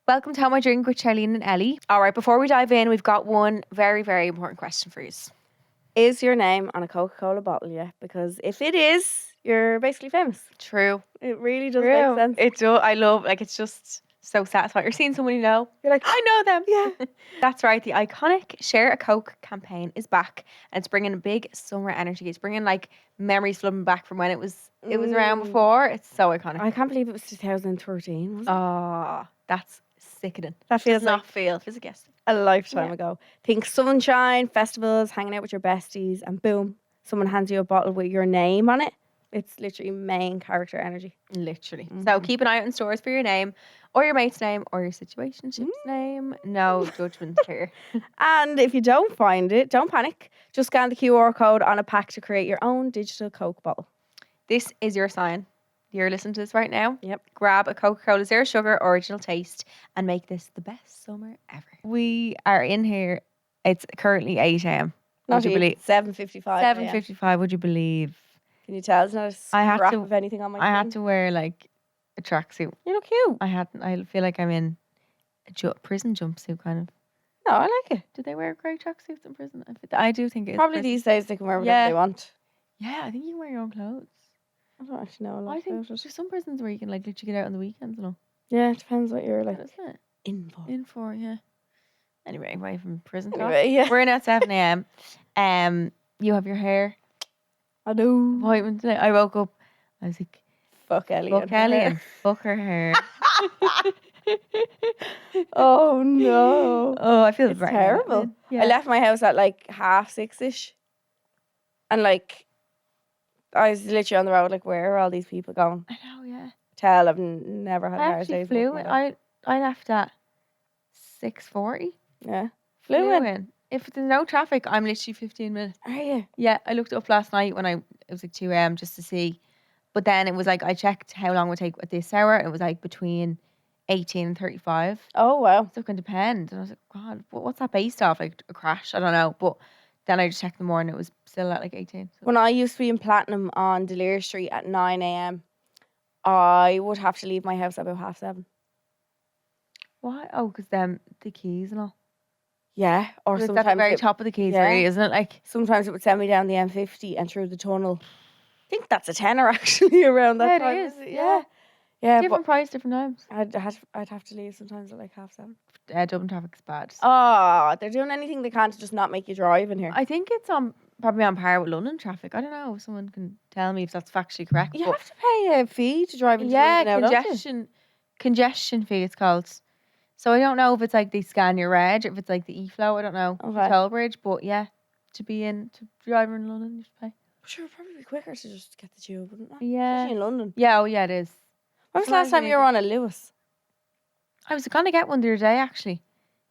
Welcome to How My Drink with Charleen and Ellie. All right, before we dive in, we've got one very, very important question for you. Is your name on a Coca-Cola bottle yet? Because if it is, you're basically famous. True. It really does make sense. It does. I love, it's just so satisfying. You're seeing someone you know. You're like, I know them. Yeah. That's right. The iconic Share a Coke campaign is back, and it's bringing a big summer energy. It's bringing like memories flooding back from when it was around before. It's so iconic. I can't believe it was 2013. Was it? Oh, that's sickening. That feels Does not like feel physical. a lifetime ago. Think sunshine, festivals, hanging out with your besties, and boom, someone hands you a bottle with your name on it. It's literally main character energy. Literally. So keep an eye out in stores for your name, or your mate's name, or your situationship's name. No judgment here. And if you don't find it, don't panic. Just scan the QR code on a pack to create your own digital Coke bottle. This is your sign. You're listening to this right now. Yep. Grab a Coca-Cola Zero Sugar Original Taste and make this the best summer ever. We are in here. It's currently 8 a.m. Not Would you believe? 7:55. 7:55. Would you believe? Can you tell? It's not a scrap of anything on my I had screen? to wear like a tracksuit. You look cute. I feel like I'm in a prison jumpsuit kind of. No, I like it. Do they wear grey tracksuits in prison? I do think it is. Probably prison. these days they can wear whatever they want. Yeah, I think you can wear your own clothes. I don't actually know a lot I think about it. there's some prisons where you can like literally get out on the weekends and all. Yeah, it depends what you're like Isn't it? in for. In for, yeah. Anyway, away from prison talk. Anyway, yeah. We're in at 7 a.m. You have your hair I know. appointment today. I woke up. I was like, Fuck Ellie. fuck and her Ellie hair. and fuck her hair. Oh no. Oh, I feel It's very terrible. bad. Yeah. I left my house at like 6:30. And like I was literally on the road like, where are all these people going? I know, yeah. Tell I've never had a I hard actually day. flew. before my life. I left at 6:40. Yeah. Flew in. If there's no traffic, I'm literally 15 minutes. Are you? Yeah, I looked up last night when it was like 2 a.m. just to see. But then it was like, I checked how long it would take at this hour. And it was like between 18 and 35. Oh wow. So it can depend. And I was like, God, what's that based off? Like a crash? I don't know. But then I just checked in the morning. It was still at like 18. So. When I used to be in Platinum on Delir Street at 9 a.m, I would have to leave my house at about 7:30. Why? Oh, because the keys and all. Yeah. Or It's at the sometimes very it, top of the keys, yeah. really, isn't it? Like, sometimes it would send me down the M50 and through the tunnel. I think that's a tenner actually around that yeah, time. it is. Yeah. Yeah, Different price, different times. I'd have to leave sometimes at like 7:30. Dublin traffic's bad. Oh, they're doing anything they can to just not make you drive in here. I think it's probably on par with London traffic. I don't know if someone can tell me if that's factually correct. You but have to pay a fee to drive into yeah, London now, don't you? congestion fee it's called. So I don't know if it's like they scan your reg, if it's like the e-flow, I don't know, Okay. toll bridge, but yeah, to drive in London, you have to pay. Sure, it'd probably be quicker to just get the tube, wouldn't it? Yeah. Especially in London. Yeah, oh yeah, it is. When was the Sometimes last time it you were on a Lewis? I was gonna get one the other day actually.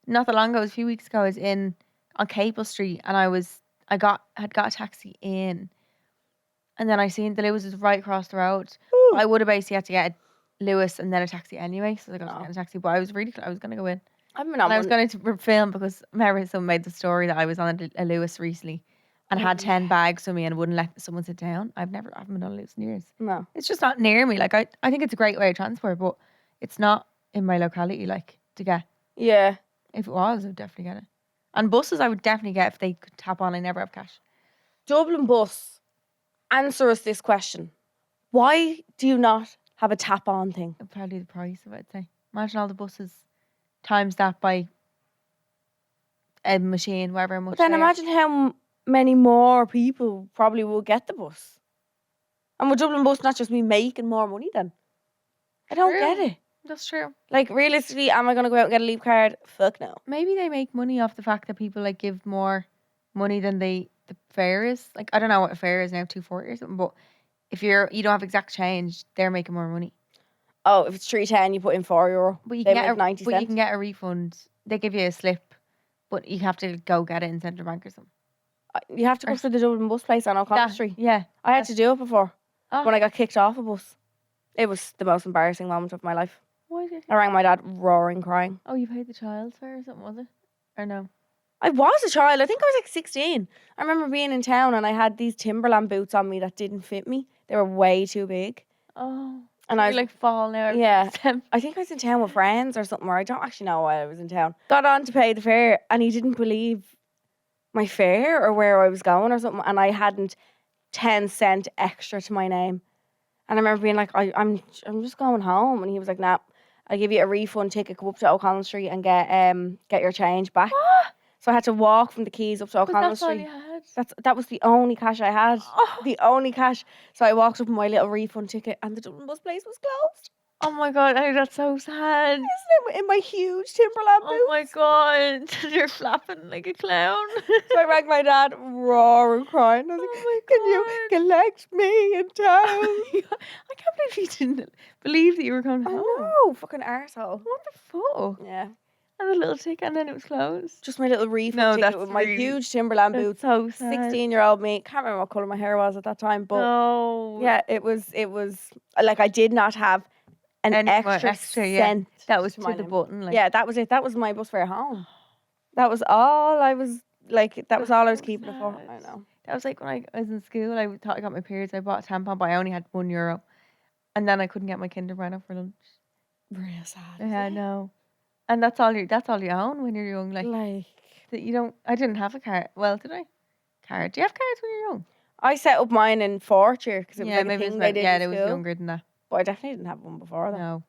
Not that long ago, it was a few weeks ago. I was on Capel Street and had got a taxi in, and then I seen the Lewis was right across the road. Ooh. I would have basically had to get a Lewis and then a taxi anyway, so I got to Oh. get a taxi. But I was gonna go in. I haven't been on And I was one. going to film because remember someone made the story that I was on a Lewis recently and had 10 bags with me and wouldn't let someone sit down. I haven't been on a Lewis in years. No. It's just not near me. Like I think it's a great way of transport, but it's not in my locality like to get. Yeah. If it was, I would definitely get it. And buses I would definitely get if they could tap on. I never have cash. Dublin bus. Answer us this question. Why do you not have a tap on thing? Probably the price of it, I'd say. Imagine all the buses times that by a machine, whatever much. But then they are. imagine how many more people probably will get the bus. And would Dublin bus not just be making more money then? I don't True. get it. That's true. Like realistically, am I going to go out and get a leave card? Fuck no. Maybe they make money off the fact that people like give more money than the fare is. Like I don't know what a fare is now, 240 or something. But if you don't have exact change, they're making more money. Oh, if it's 310, you put in €4. But you They can get make 90 but you cents. can get a refund. They give you a slip, but you have to go get it in Central Bank or something. You have to go to the Dublin bus place on O'Connell Street. Yeah. I had to do it before Oh. when I got kicked off a bus. It was the most embarrassing moment of my life. Why did? I rang my dad roaring, crying. Oh, you paid the child's fare or something, was it? Or no? I was a child. I think I was like 16. I remember being in town and I had these Timberland boots on me that didn't fit me. They were way too big. Oh. And You're like falling out. yeah, I think I was in town with friends or something, or I don't actually know why I was in town. Got on to pay the fare, and he didn't believe my fare or where I was going or something, and I hadn't 10 cent extra to my name. And I remember being like, I'm just going home, and he was like, nah, I'll give you a refund ticket, go up to O'Connell Street and get your change back. What? So I had to walk from the Quays up to O'Connell That's all Street. you had. That was the only cash I had. Oh. The only cash. So I walked up with my little refund ticket, and the Dublin bus place was closed. Oh my god, that's so sad. Isn't it? In my huge Timberland boots. Oh my god, you're flapping like a clown. So I rang my dad, roaring, crying. I was like, Oh my can you collect me in town? I can't believe you didn't believe that you were going I home. know, fucking arsehole. What the fuck? Yeah. And the little ticket, and then it was closed. Just my little refund No, ticket that's with my really- huge Timberland That's boots. so sad. 16-year-old me. Can't remember what colour my hair was at that time, but No. yeah, it was like I did not have an Any more extra yeah. cent. That was to to my the name. button. Like. Yeah, that was it. That was my bus fare home. That was all I was like. That was all I was so keeping it for. sad. I know. That was like when I was in school. I thought I got my periods. I bought a tampon, but I only had €1, and then I couldn't get my Kinder Bueno for lunch. Real sad. Yeah, I know. And that's all you own when you're young. Like that you don't. I didn't have a car. Well, did I? Car? Do you have cars when you're young? I set up mine in fourth year because it was like a maybe thing it's they did in it was school. younger than that. But I definitely didn't have one before that. No.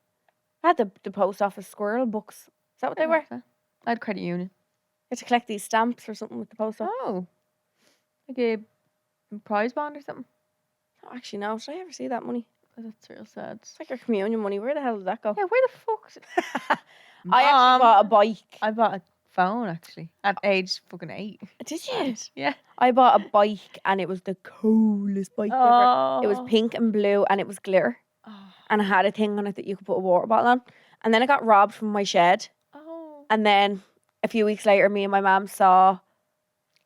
I had the post office squirrel books. Is that what they were? You I had credit union. had to collect these stamps or something with the post office. Oh. Like a prize bond or something. Oh, actually, no. Did I ever see that money? Oh, that's real sad. It's like your communion money. Where the hell did that go? Yeah, where the fuck? I actually bought a bike. I bought a phone actually at age fucking 8. Did you? Yeah. I bought a bike and it was the coolest bike ever. Oh. It was pink and blue and it was glitter. And it had a thing on it that you could put a water bottle on. And then I got robbed from my shed. Oh. And then a few weeks later, me and my mum saw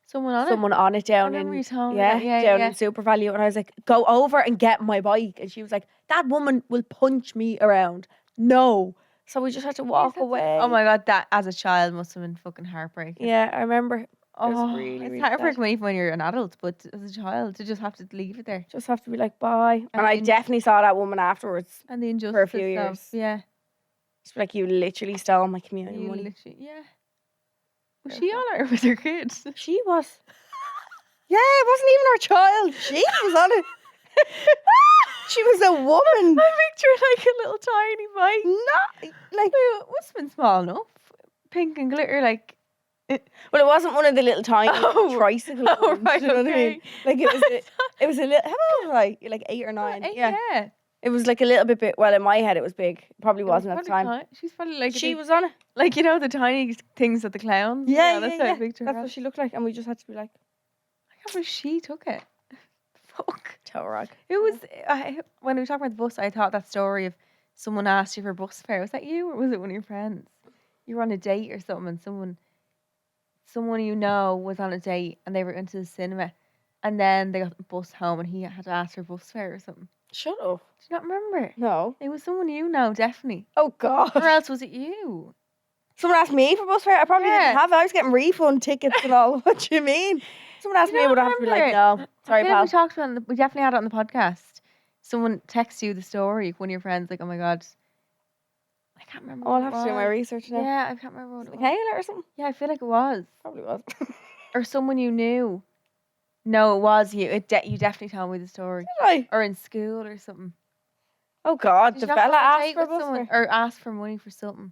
Someone on someone on it down I in remember you telling me yeah, that. Yeah, down yeah. in Super Value. And I was like, go over and get my bike. And she was like, that woman will punch me around. No. So we just had to walk away. Oh my god, that as a child must have been fucking heartbreaking. Yeah, I remember. Oh, was really, really it's sad. heartbreaking even when you're an adult, but as a child to just have to leave it there. Just have to be like, bye. And I then- definitely saw that woman afterwards. And the injustice For a few of- years. yeah. She's like, you literally stole my communion You money. literally, yeah. Was she on it or was her kids? She was. Yeah, it wasn't even her child. She was on it. She was a woman. I picture like a little tiny bike. Not like. It must have been small enough. Pink and glitter, like. Well, it wasn't one of the little tiny Oh. tricycle Oh, ones. right, Do you know what I mean? okay. Like it was a little. How old was I? Like 8 or 9. Yeah. Yeah. It was like a little bit big. Well, in my head, it was big. It probably wasn't at the time. She's probably like. She was on it. Like, you know, the tiny things that the clowns. Yeah, that's yeah, how I picture That's her. what she looked like, and we just had to be like, I can't believe she took it. Fuck. toe rag. It was when we were talking about the bus. I thought that story of someone asked you for bus fare. Was that you or was it one of your friends? You were on a date or something, and someone you know was on a date, and they were into the cinema, and then they got the bus home, and he had to ask for bus fare or something. Shut up. Do you not remember? No. It was someone you know, definitely. Oh God. Or else was it you? Someone asked me for bus fare. I probably Yeah. didn't have it. I was getting refund tickets and all. What do you mean? Someone asked You me, don't would I have to be like, remember no, it? sorry, I feel like pal. we talked about it. We definitely had it on the podcast. Someone texts you the story. One of your friends, like, oh my god, I can't remember. Oh, I'll what have it to do my was. research now. Yeah, I can't remember what it was. Michaela or something? Yeah, I feel like it was. Probably was. Or someone you knew. No, it was you. You definitely told me the story. Did I? Or in school or something. Oh God, Did the you not go fella on a asked date for a with bus someone fare. or asked for money for something.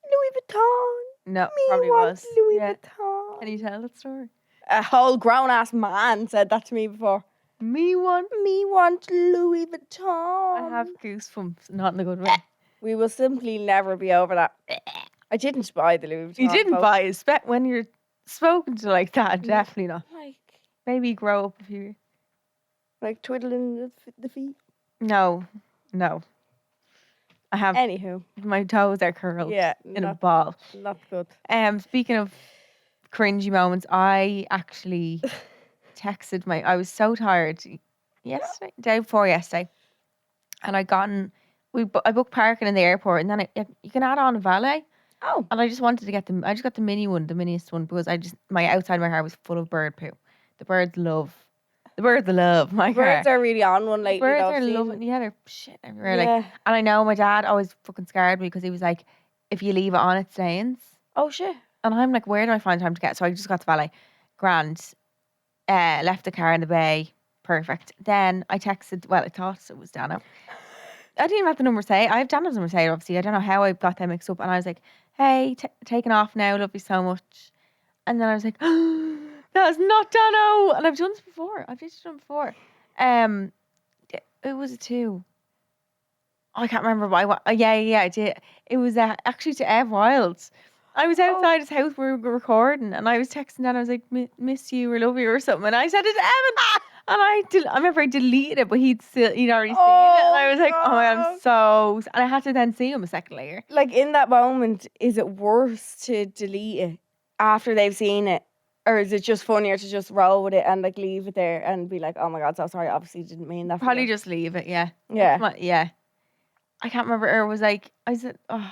Louis Vuitton. No, Me probably want was. Louis Yeah. Vuitton. Can you tell that story? A whole grown ass man said that to me before. Me one. Me want Louis Vuitton. I have goosebumps, not in a good way. We will simply never be over that. I didn't buy the Louis Vuitton. You didn't coat. buy it. When you're spoken to like that, definitely not. Maybe grow up a few years. Like twiddling the feet. No. I have Anywho, my toes are curled yeah, in a not, ball. not good. Speaking of cringy moments, I actually texted I was so tired yesterday, day before yesterday, and I booked parking in the airport, and then you can add on a valet, Oh, and I just wanted to get I just got the mini one, the miniest one, because my outside of my hair was full of bird poo. The birds love The birds are love, my car. Birds are really on one lately. Birds though. are I've seen- loving. Yeah, they're shit everywhere. Yeah. Like, and I know my dad always fucking scared me because he was like, if you leave it on, it stains. Oh shit. And I'm like, where do I find time to get? So I just got to valet. Grand. Left the car in the bay. Perfect. Then I texted. Well, I thought it was Dano. I didn't even have the number saved. I have Dano's number saved, obviously. I don't know how I got them mixed up. And I was like, hey, taking off now. Love you so much. And then I was like, that is not Dano. And I've done this before. I've just done it before. It was a 2. I can't remember why. Yeah, I did. It was actually to Ev Wilds. I was outside his house. We were recording, and I was texting Dan. I was like, "Miss you or love you" or something. And I said it to Evan, and I remember I deleted it, but he'd already seen it, and I was like, "Oh my god, I'm so." And I had to then see him a second later. Like in that moment, is it worse to delete it after they've seen it, or is it just funnier to just roll with it and like leave it there and be like, "Oh my god, so sorry. Obviously, didn't mean that." Probably just leave it. Yeah. Yeah. Yeah. I can't remember. Or it was like I said, oh,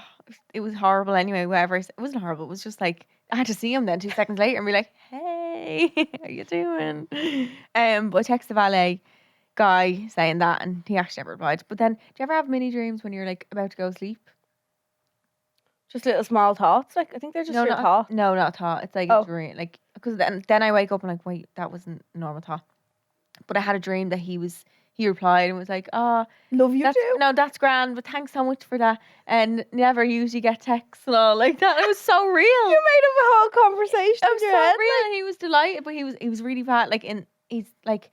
it was horrible anyway. Whatever. It wasn't horrible. It was just like I had to see him then 2 seconds later and be like, "Hey, how you doing?" But I texted the valet guy saying that, and he actually never replied. But then, do you ever have mini dreams when you're like about to go to sleep? Just little small thoughts. Like I think they're just your thoughts. No, not a thought. It's like a dream. Like because then I wake up and like, wait, that wasn't a normal thought. But I had a dream that he replied and was like, "Oh, love you too." No, that's grand, but thanks so much for that. And never usually get texts and all like that. It was so real. You made up a whole conversation. It was so real. And he was delighted, but he was really bad. Like he's like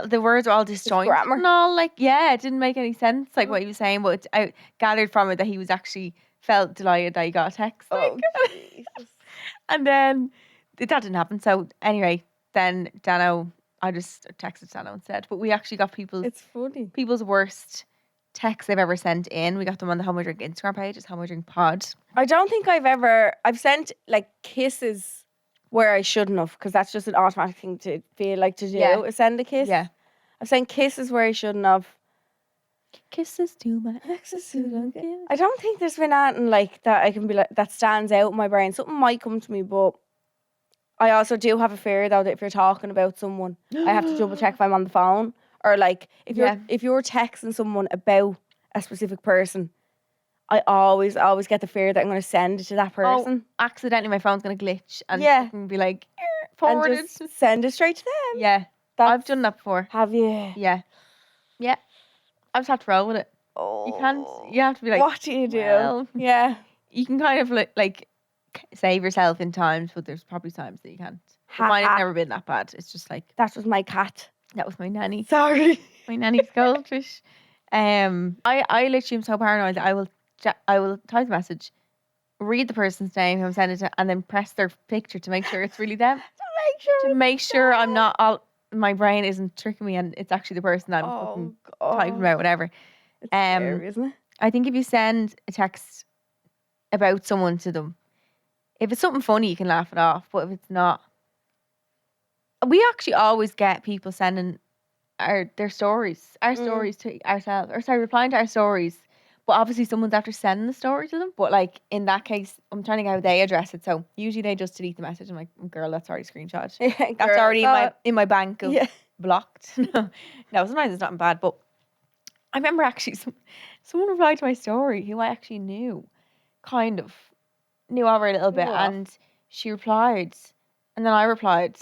the words were all disjointed grammar. and all. Like it didn't make any sense. Like what he was saying, but I gathered from it that he was actually felt delighted that he got a text. Oh, Jesus. And then that didn't happen. So anyway, then Dano. I just texted Dano instead. But we actually got It's funny. people's worst texts they've ever sent in. We got them on the Home I Drink Instagram page. It's Home I Drink Pod. I don't think I've sent like kisses where I shouldn't have, because that's just an automatic thing to feel like to do. Yeah. Send a kiss. Yeah. I've sent kisses where I shouldn't have. Kisses to my exes who don't give. I don't think there's been anything like that I can be like that stands out in my brain. Something might come to me, but I also do have a fear though that if you're talking about someone, I have to double check if I'm on the phone, or like if you're texting someone about a specific person, I always get the fear that I'm going to send it to that person. Oh, accidentally my phone's going to glitch and fucking be like forwarded. And just send it straight to them. Yeah, I've done that before. Have you? Yeah. I just have to roll with it. Oh, You have to be like, what do you do? well, yeah. You can kind of like save yourself in times, but there's probably times that you can't. But mine has never been that bad. It's just like that was my cat. That was my nanny. Sorry, my nanny's goldfish. I literally am so paranoid that I will type a message, read the person's name who I'm sending it to, and then press their picture to make sure it's really them. to make sure I'm not my brain isn't tricking me and it's actually the person I'm fucking typing about, whatever. It's scary, isn't it? I think if you send a text about someone to them, if it's something funny, you can laugh it off. But if it's not, we actually always get people sending their stories, stories to ourselves, or sorry, replying to our stories. But obviously, someone's after sending the story to them. But like in that case, I'm trying to think how they address it. So usually they just delete the message. I'm like, girl, that's already screenshot. That's already in my bank of blocked. No, sometimes it's not bad. But I remember actually someone replied to my story who I actually knew of her a little bit, and she replied, and then I replied,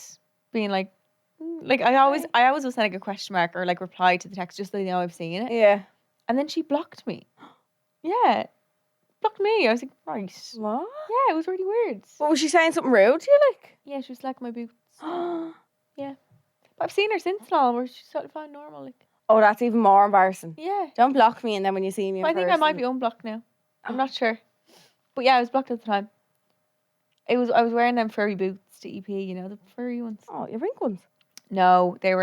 being like I always will send like a question mark or like reply to the text just so they know I've seen it. Yeah. And then she blocked me. Yeah. Blocked me. I was like, right. What? Yeah, it was really weird. What, was she saying something rude to you, like? Yeah, she was like my boots. Yeah. But I've seen her since now where she's sort of found normal. Like. Oh, that's even more embarrassing. Yeah. Don't block me and then when you see me in I think I might be unblocked now. I'm not sure. But yeah, I was blocked at the time. I was wearing them furry boots to EP, the furry ones. Oh, your pink ones? No, they're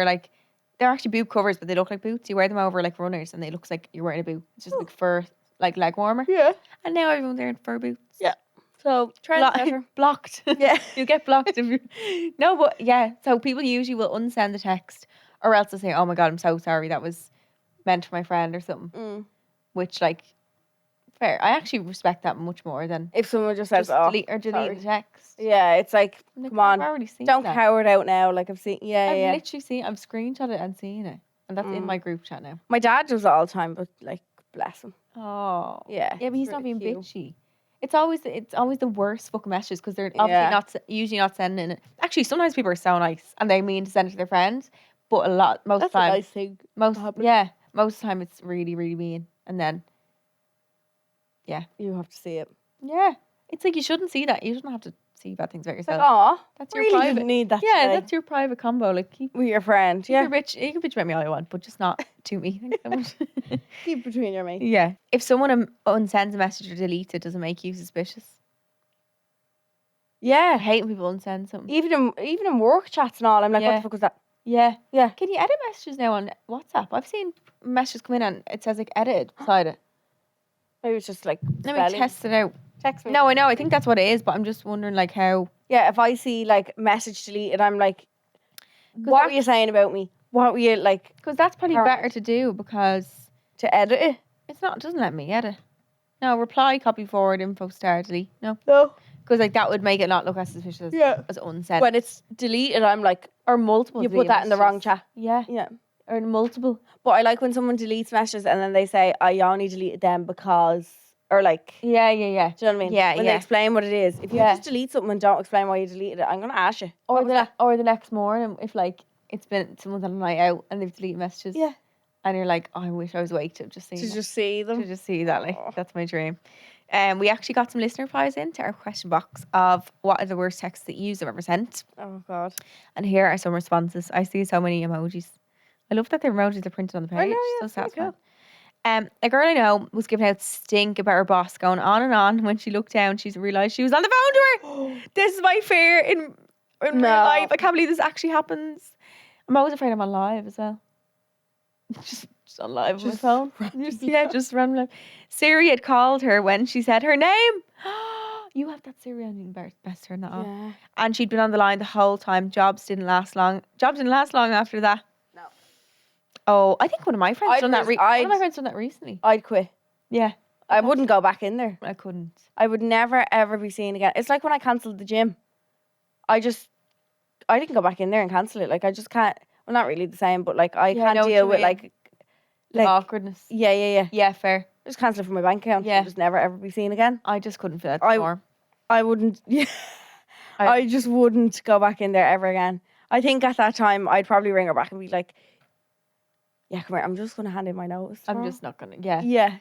actually boot covers, but they look like boots. You wear them over like runners, and they looks like you're wearing a boot. It's just like fur, like leg warmer. Yeah. And now everyone's wearing fur boots. Yeah. So blocked. Yeah. You get blocked if you. No, but yeah. So people usually will unsend the text, or else they'll say, "Oh my god, I'm so sorry. That was meant for my friend or something." Which like Fair. I actually respect that much more than If someone just says, just "Oh, delete sorry." the text. Yeah, it's like, Like, come I've on, already seen don't that. cower it out now. Like I've seen, yeah, I've yeah. literally seen. I've screenshotted it and seen it, and that's in my group chat now. My dad does it all the time, but like, bless him. Oh. Yeah. Yeah, but he's it's not really being cute. bitchy. It's always the worst fucking messages because they're obviously Yeah. usually not sending it. Actually, sometimes people are so nice and they mean to send it to their friends, but most That's of the a time, nice thing. most happen. most of the time it's really really mean, and then You have to see it. yeah, it's like you shouldn't see that. You shouldn't have to see bad things about It's like, yourself. aw, That's your really private. didn't need that. Yeah, today. that's your private combo. Like keep with your friend. Yeah, your bitch. You can bitch about me all you want, but just not to me. Thanks so much. keep between your mates. Yeah. If someone unsends a message or deletes it, does it make you suspicious? I Yeah, hate when people unsend something. even in work chats and all. I'm like, what Yeah. the fuck was that? Yeah. Yeah. Can you edit messages now on WhatsApp? I've seen messages come in and it says like edited beside it. Maybe it's just like Let me spelling. test it out. Text me. No, I know. I think that's what it is, but I'm just wondering like how. Yeah, if I see like message deleted, I'm like, what were you saying about me? What were you like Because that's probably Paranoid. better to do because to edit it? it doesn't let me edit. No, reply, copy forward, info star, delete. No. No. Because like that would make it not look as suspicious Yeah. as unsent. When it's deleted, I'm like, Or multiple. you put deleted that in the wrong messages. chat. Yeah. Yeah. Or multiple. But I like when someone deletes messages and then they say, I only deleted them because, or like, Yeah. do you know what I mean? Yeah, When yeah. they explain what it is. If you Yeah. just delete something and don't explain why you deleted it, I'm going to ask you. Or What was that? or the next morning if like it's been someone's on a night out and they've deleted messages. Yeah. And you're like, oh, I wish I was awake to have just seen To that. just see them. To just see that, like Aw. that's my dream. We actually got some listener replies into our question box of what are the worst texts that you have ever sent, Oh, God. and here are some responses. I see so many emojis. I love that the emojis are printed on the page. I know, yeah, so it's really satisfying. A girl I know was giving out stink about her boss, going on and on. When she looked down, she realised she was on the phone to her. This is my fear in real No. life. I can't believe this actually happens. I'm always afraid I'm on live as well. just on live on my Just phone. Just random. Siri had called her when she said her name. You have that Siri on. You can best turn that off. Yeah. And she'd been on the line the whole time. Jobs didn't last long after that. No. Oh, I think one of my friends I'd done that. res- One I'd- of my friends done that recently. I'd quit. Yeah, I wouldn't go back in there. I couldn't. I would never, ever be seen again. It's like when I cancelled the gym. I didn't go back in there and cancel it. Like, I just can't. Well, not really the same, but like, I Yeah, I can't know what deal you with mean. like, Awkwardness. yeah. Yeah, fair. Just cancel it from my bank account. Yeah. Just never, ever be seen again. I just couldn't feel it I- more. I wouldn't. Yeah. I just wouldn't go back in there ever again. I think at that time, I'd probably ring her back and be like, yeah, come here. I'm just going to hand in my notice. I'm tomorrow." just not gonna. Yeah. Yeah.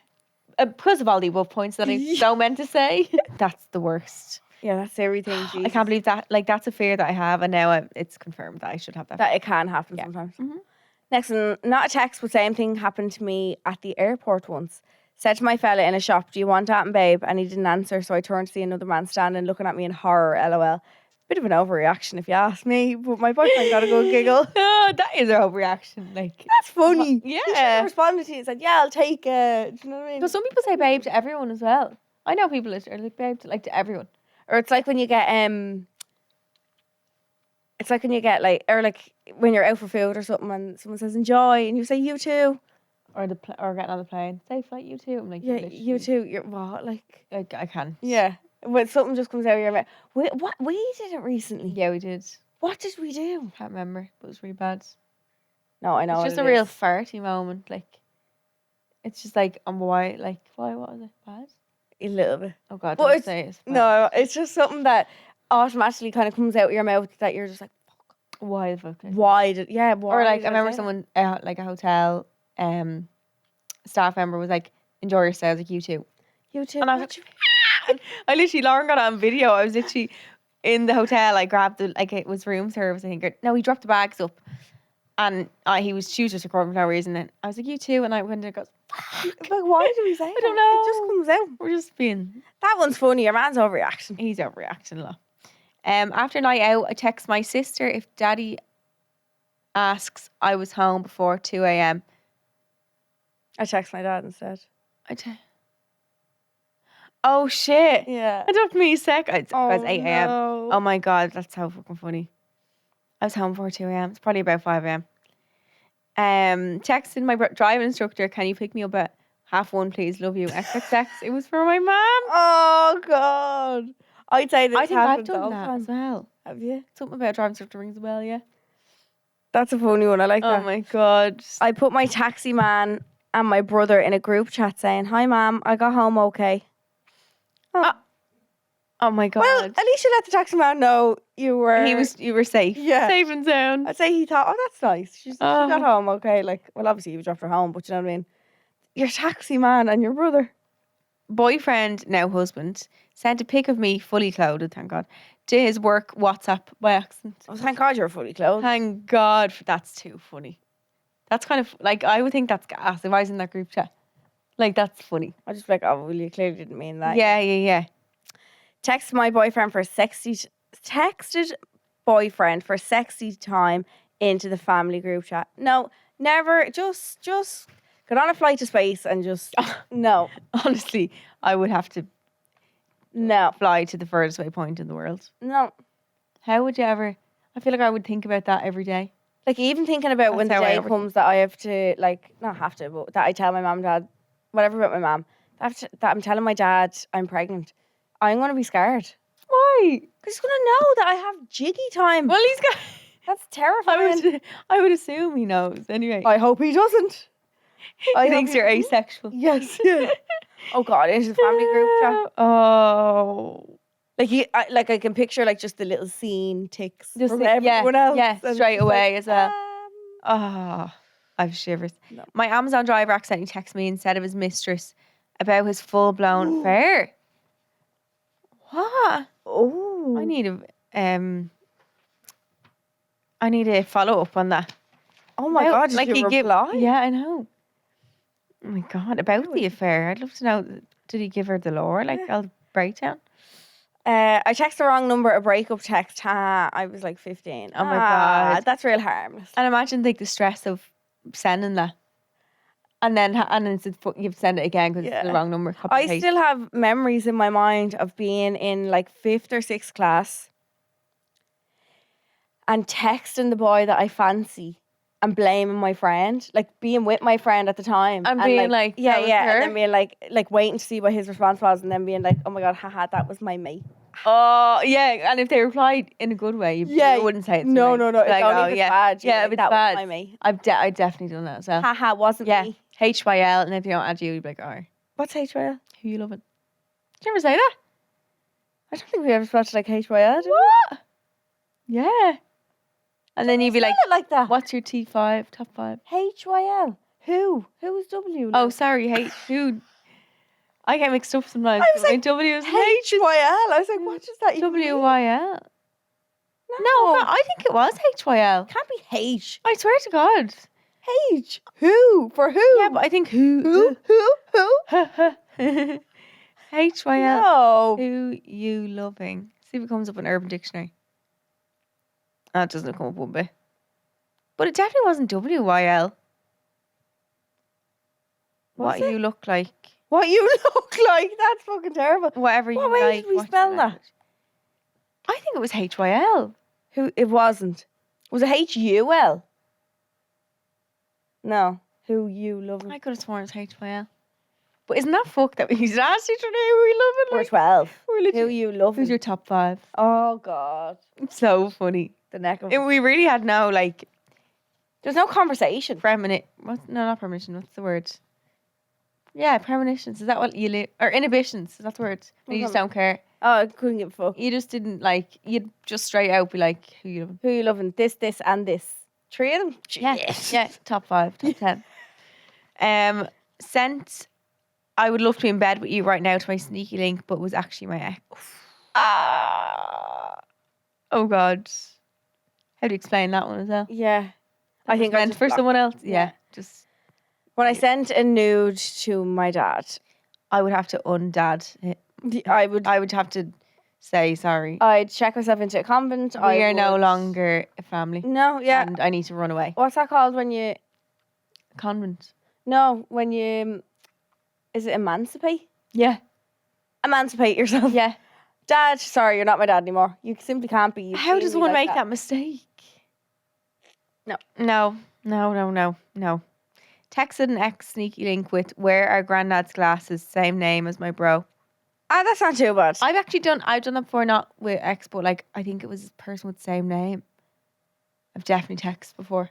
Because of all the above points that I Yeah. so meant to say. That's the worst. Yeah, that's everything. I can't believe that. Like that's a fear that I have, and now it's confirmed that I should have that. that it can happen Yeah. sometimes. Mhm. Next one, not a text, but same thing happened to me at the airport once. Said to my fella in a shop, "Do you want that, babe?" And he didn't answer, so I turned to see another man standing, looking at me in horror. LOL. Bit of an overreaction, if you ask me. But my boyfriend got a good giggle. Oh, that is a overreaction. Like, That's funny. Yeah. He should have responded to you and said, "Yeah, I'll take it." Do you know what I mean? but some people say babe to everyone as well. I know people that are like babe to everyone. Or it's like when you get it's like when you get like, or like when you're out for food or something, and someone says "enjoy," and you say "you too." Or or getting on the plane. Safe flight, you too. I'm like, Yeah, literally, you too. You're what? Like, I can't. yeah. When something just comes out of your mouth. We did it recently. Yeah, we did. What did we do? Can't remember, but it was really bad. No, I know. It's what just it a real is. farty moment. Like, it's just like, why? Like, why? What was it? Bad? A little bit. Oh God, But don't it's- say it's bad. No, it's just something that automatically kind of comes out of your mouth that you're just like, Why the fuck? did I say why did? Yeah, why? Or like did I remember say that? someone like a hotel staff member was like, enjoy your stay. I was like, you too. You too. And I was like, I literally, Lauren got it on video. I was literally in the hotel. I grabbed it was room service, I think. No, he dropped the bags up, and she was just recording for no reason. And I was like, you too. And I went and goes, like, why do we say? I don't that? It just know. comes out. we're just being. That one's funny. Your man's overreaction. He's overreacting a lot. After a night out, I text my sister if Daddy asks I was home before 2 a.m. I text my dad instead. Oh shit! Yeah. It took me a sec. It was 8 a.m. No. Oh my God, that's so fucking funny. I was home before 2 a.m. It's probably about 5 a.m. Texting my driving instructor, can you pick me up at half one, please, love you, XXX. It was for my mum. Oh God. I'd say this I think I've happens done all the that time. as well. Have you? Something about driving stuff rings a bell, yeah. That's a funny one. I like Oh that. my God. I put my taxi man and my brother in a group chat saying, "Hi, Mum, I got home okay." Oh my God. Well, at least you let the taxi man know you were. You were safe. Yeah. Safe and sound. I'd say he thought, "Oh, that's nice. She got home okay." Like, well, obviously you dropped her home, but you know what I mean. Your taxi man and your brother. Boyfriend, now husband, sent a pic of me fully clothed, thank God, to his work WhatsApp by accident. Oh, thank God you're fully clothed. Thank God. That's too funny. That's kind of like, I would think that's gas if I was in that group chat. Like, that's funny. I just be like, oh, well, you clearly didn't mean that. Yeah. Texted my boyfriend for texted boyfriend for sexy time into the family group chat. No, never. Just get on a flight to space and just no. Honestly, I would have to fly to the furthest away point in the world. No. How would you ever? I feel like I would think about that every day. Like, even thinking about when the day comes that I have to, like, not have to, but that I tell my mum and dad, whatever about my mum, that I'm telling my dad I'm pregnant, I'm going to be scared. Why? Because he's going to know that I have jiggy time. Well, he's got. That's terrifying. I would assume he knows anyway. I hope he doesn't. He thinks you're asexual. Yes. Yeah. Oh God, into the family group chat. Oh. Like I can picture like just the little scene ticks Just from everyone else. Yeah, and straight it's away like, as well. Oh, I've shivers. No. My Amazon driver accidentally texted me instead of his mistress about his full-blown affair. What? Oh. I need a follow up on that. Oh my God, did you reply? Yeah, I know. Oh my God, about the affair. I'd love to know, did he give her the lore? Like, I'll breakdown. I texted the wrong number, a breakup text. I was like 15. Oh my God. That's real harmless. And imagine like the stress of sending that. And then you have to send it again because it's the wrong number. I still have memories in my mind of being in like 5th or 6th class and texting the boy that I fancy and blaming my friend, like being with my friend at the time. And being like yeah, that was yeah. her? And then being like waiting to see what his response was and then being like, oh my God, haha, that was my mate. Oh, yeah. And if they replied in a good way, you wouldn't say it's no. right. It's like, only if it's bad. Yeah, if it's that bad. was my mate. I've definitely done that as well. Haha, wasn't me. HYL, and if they don't add you, you'd be like, oh, What's HYL? who you loving? Did you ever say that? I don't think we ever spelled it like HYL. What? Yeah. And then you'd be like, it like that. what's your T5, top 5? HYL. Who? Who is W? Oh, sorry, who? I get mixed up sometimes. I was like, W is HYL. I was like, what does that even mean? WYL. No, I think it was HYL. Can't be H. I swear to God. H. Who? For who? Yeah, but I think who? HYL. No. Who you loving? See if it comes up in Urban Dictionary. Oh, it doesn't come up one bit. But it definitely wasn't WYL. What you look like. What you look like? That's fucking terrible. Whatever you What way like. did we what spell you that? like. I think it was HYL. Who? It wasn't. Was it HUL? No. Who you loving? I could have sworn it's HYL. But isn't that fucked that we should ask each other who we love it? We're Like, 12. we're legit- Who you loving? Who's your top 5? Oh God. It's so funny. The neck of We really had no like There's no conversation. no, not premonition. What's the word? Yeah, premonitions. Is that what you or inhibitions? Is that the word? When you just don't care. Oh, I couldn't give a fuck. You just didn't like. You'd just straight out be like, who you loving? Who you loving? This, and this. 3 of them? Yeah, top 5, top 10. Sent. I would love to be in bed with you right now to my sneaky link, but was actually my ex. Oh God. How do you explain that one as well? Yeah. I think I meant just for blocked- someone else. Yeah. Just When I sent a nude to my dad, I would have to undad it. I would have to say sorry. I'd check myself into a convent. We are no longer a family. No, yeah. And I need to run away. What's that called when you Convent. No, when you is it emancipate? Yeah. Emancipate yourself. Yeah. Dad, sorry, you're not my dad anymore. You simply can't be. You've How seen does me one like make that mistake? No. No. Texted an ex sneaky link with "Where are granddad's glasses? Same name as my bro." Ah, that's not too bad. I've done that before, not with ex, but like I think it was a person with the same name. I've definitely texted before.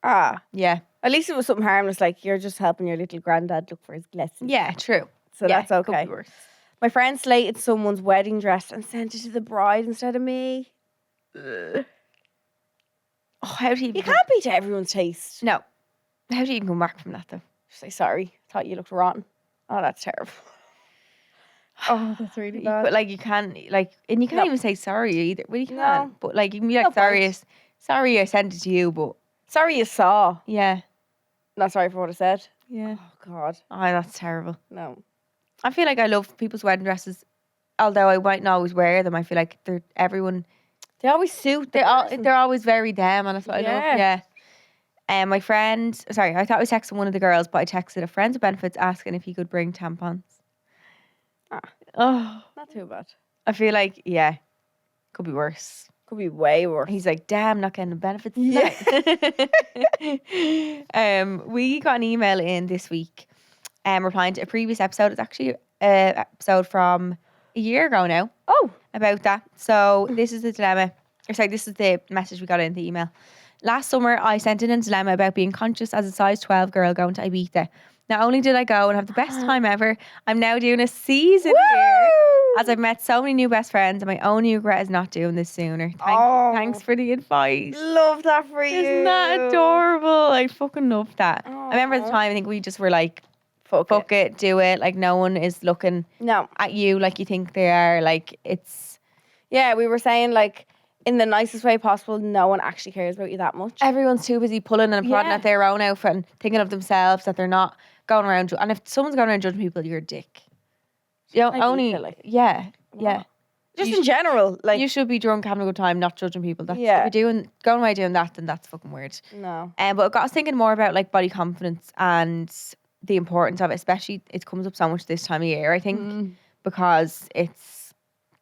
Yeah. At least it was something harmless, like you're just helping your little granddad look for his glasses. Yeah, true. So Yeah, that's okay. could be worse. My friend slated someone's wedding dress and sent it to the bride instead of me. Oh, how do you? You can't be to everyone's taste. No. How do you even come back from that though? Just say sorry. Thought you looked rotten. Oh, that's terrible. Oh, that's really bad. But like you can't and you can't even say sorry either. Well, you can, No. but like you can be like No sorry, point. sorry I sent it to you, but Sorry you saw. yeah, Not sorry for what I said. yeah. Oh God. Oh, that's terrible. No. I feel like I love people's wedding dresses, although I might not always wear them. I feel like everyone They always suit. they're always very them, and that's what I love. Yeah. Yeah. My friend, sorry, I thought I was texting one of the girls, but I texted a friend with benefits asking if he could bring tampons. Oh, Not too bad. I feel like could be worse. Could be way worse. He's like, damn, not getting the benefits. Yeah. We got an email in this week, replying to a previous episode. It's actually an episode from a year ago now. Oh. About that. So this is the dilemma. This is the message we got in the email. Last summer, I sent in a dilemma about being conscious as a size 12 girl going to Ibiza. Not only did I go and have the best time ever, I'm now doing a season here, as I've met so many new best friends, and my only regret is not doing this sooner. Thanks for the advice. Love that for you. Isn't that adorable? I fucking love that. Aww. I remember at the time, I think we just were like, Fuck it, do it. Like no one is looking No. at you like you think they are. Like it's... Yeah, we were saying like in the nicest way possible, no one actually cares about you that much. Everyone's too busy pulling and prodding Yeah. at their own outfit and thinking of themselves, that they're not going around. And if someone's going around judging people, you're a dick. You know, yeah. Just in general, like You should be drunk, having a good time, not judging people. That's Yeah. if you're going away doing that, then that's fucking weird. no. But it got us thinking more about like body confidence and the importance of it, especially it comes up so much this time of year, I think, because it's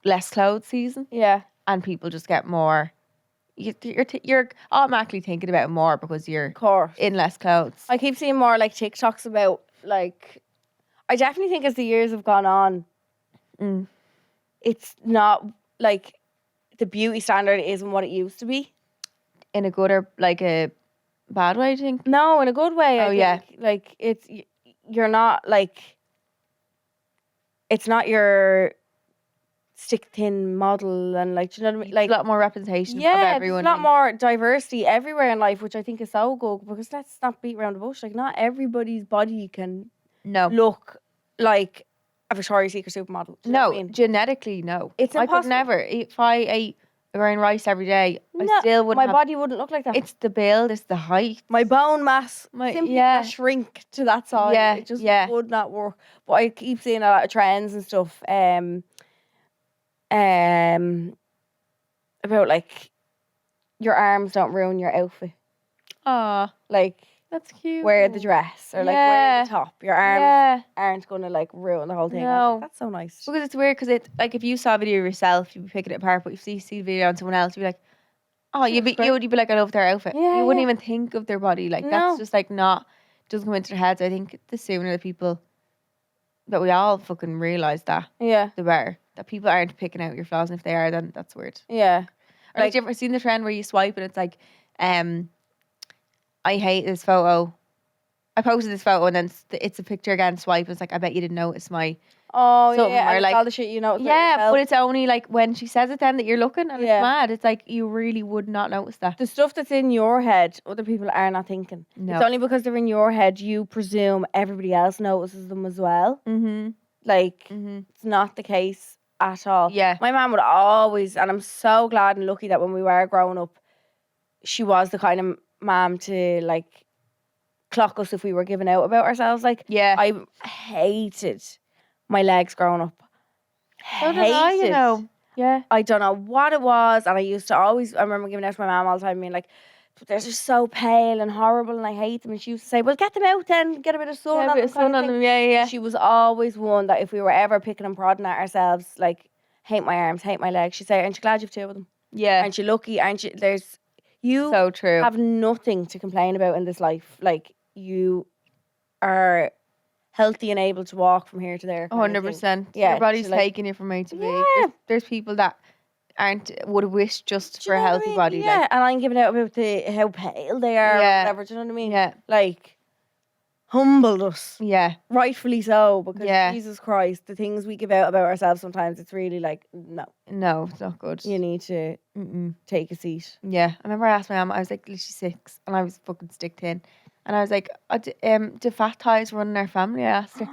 less clothes season Yeah. and people just get more. You're automatically thinking about it more because you're Of course. in less clothes. I keep seeing more like TikToks about like I definitely think as the years have gone on, it's not like the beauty standard isn't what it used to be. In a good or like a bad way, do you think? No, in a good way. Oh, yeah. Like you're not like it's not your stick thin model and like, do you know what I mean? Like a lot more representation of yeah, everyone. there's a lot more diversity everywhere in life, which I think is so good because let's not beat around the bush. Like not everybody's body can No. look like a Victoria's Secret supermodel. Do you know No, what I mean? genetically, no. It's I could impossible. never. If I ate grain rice every day, I No, still wouldn't my have. body wouldn't look like that. It's the build, it's the height. My bone mass My- simply yeah. can't shrink to that size. Yeah, It just yeah. would not work. But I keep seeing a lot of trends and stuff. About like your arms don't ruin your outfit. Aw, Like that's cute. wear the dress or like wear Yeah. the top. Your arms Yeah. aren't gonna like ruin the whole thing. I was like, No. that's so nice. Because it's weird, because it like if you saw a video of yourself, you'd be picking it apart, but if you see a video on someone else, you'd be like, oh, you'd be like, I love their outfit. Yeah, You wouldn't yeah. even think of their body. Like No. that's just like doesn't come into their heads. I think the sooner that people, that we all fucking realise that, Yeah, the better. That people aren't picking out your flaws, and if they are, then that's weird. yeah. Or like, you ever seen the trend where you swipe and it's like, I hate this photo. I posted this photo and then it's a picture again, swipe. It's like, I bet you didn't notice my... Oh Something yeah, where, and like- all the shit you know. Yeah, but it's only like when she says it then that you're looking, and Yeah. it's mad. It's like you really would not notice that. the stuff that's in your head, other people are not thinking. No. It's only because they're in your head, you presume everybody else notices them as well. Mm-hmm. Like, Mm-hmm. it's not the case at all. Yeah. My mum would always, and I'm so glad and lucky that when we were growing up, she was the kind of mum to like clock us if we were giving out about ourselves. Like, Yeah. I hated my legs growing up. So did I, you Hated. know. Yeah. I don't know what it was, and I used to always, I remember giving out to my mum all the time, being like, but they're just so pale and horrible and I hate them. And she used to say, well, get them out then, get a bit of sun Yeah, on a bit them. of sun on them. Yeah, yeah. She was always one that if we were ever picking and prodding at ourselves, like, hate my arms, hate my legs, she'd say, aren't you glad you've two of them? Yeah. Aren't you lucky? Aren't you, you So true. have nothing to complain about in this life. Like, you are healthy and able to walk from here to there. kind of thing. 100%. Yeah, Your body's to, like- taking you from A to B. Yeah. There's people that would have wished just Do for you a know what I healthy mean? body. Yeah, Like, and I'm giving out about how pale they are or Yeah. whatever. Do you know what I mean? yeah, Like, humbled us. yeah, Rightfully so, because Yeah. Jesus Christ, the things we give out about ourselves sometimes, it's really like, no, no, it's not good. you need to Mm-mm. take a seat. Yeah, I remember I asked my mum. I was like literally 6, and I was fucking stick thin, and I was like, "Do fat ties run in our family?" I asked her.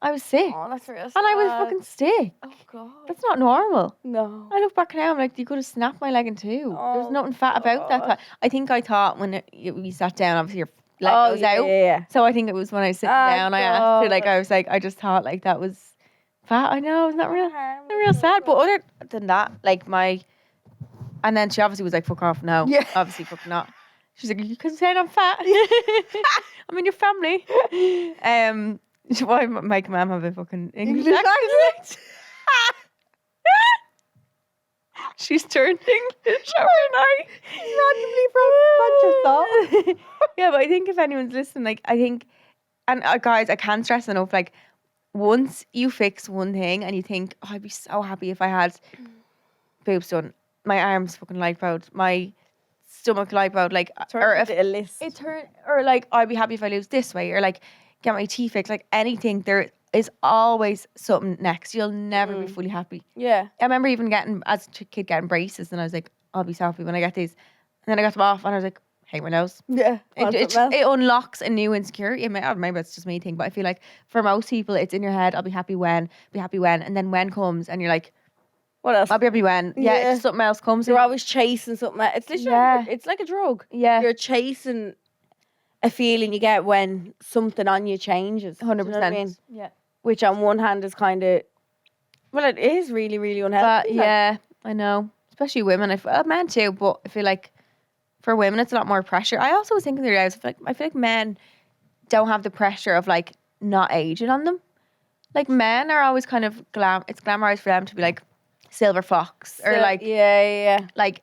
I was sick, Oh, that's real and I was fucking sick. Oh, God. That's not normal. No. I look back now, I'm like, you could have snapped my leg in two. There's Oh, nothing fat about that. God. I think I thought when we sat down, obviously your leg goes yeah, out. yeah. So I think it was when I was sitting Ah, down, I asked her, like, God. I was like, I just thought like that was fat. I know, isn't that real? Harmless, Real sad. But so- other than that, like and then she obviously was like, fuck off, no. Yeah. Obviously, fuck not. She's like, you can say I'm fat. I'm in your family. Why make mum have a fucking English accent? She's turned English overnight. randomly from Manchester. Yeah, but I think if anyone's listening, like, I think, and guys, I can't stress enough, like, once you fix one thing and you think, oh, I'd be so happy if I had boobs done, my arms fucking lipoed, my stomach lipoed, like, or if a list. it turned, or like, I'd be happy if I lose this way, or like, get my teeth fixed, like anything, there is always something next. You'll never be fully happy. Yeah. I remember even as a kid getting braces, and I was like, I'll be so happy when I get these. And then I got them off, and I was like, hate my nose. Yeah. It unlocks a new insecurity. Maybe it's just me thing, but I feel like for most people, it's in your head, I'll be happy when, and then when comes, and you're like, what else? I'll be happy when. Yeah, Yeah. it's something else comes. You're always chasing something. It's literally, Yeah. it's like a drug. Yeah, You're chasing a feeling you get when something on you changes. 100%. Do you know what I mean? Yeah. Which on one hand is kind of, well, it is really, really But unhealthy. yeah, I know. Especially women. Men too, but I feel like for women, it's a lot more pressure. I also was thinking the other day, I feel like men don't have the pressure of like not aging on them. Like men are always kind of it's glamorized for them to be like silver fox or like yeah. like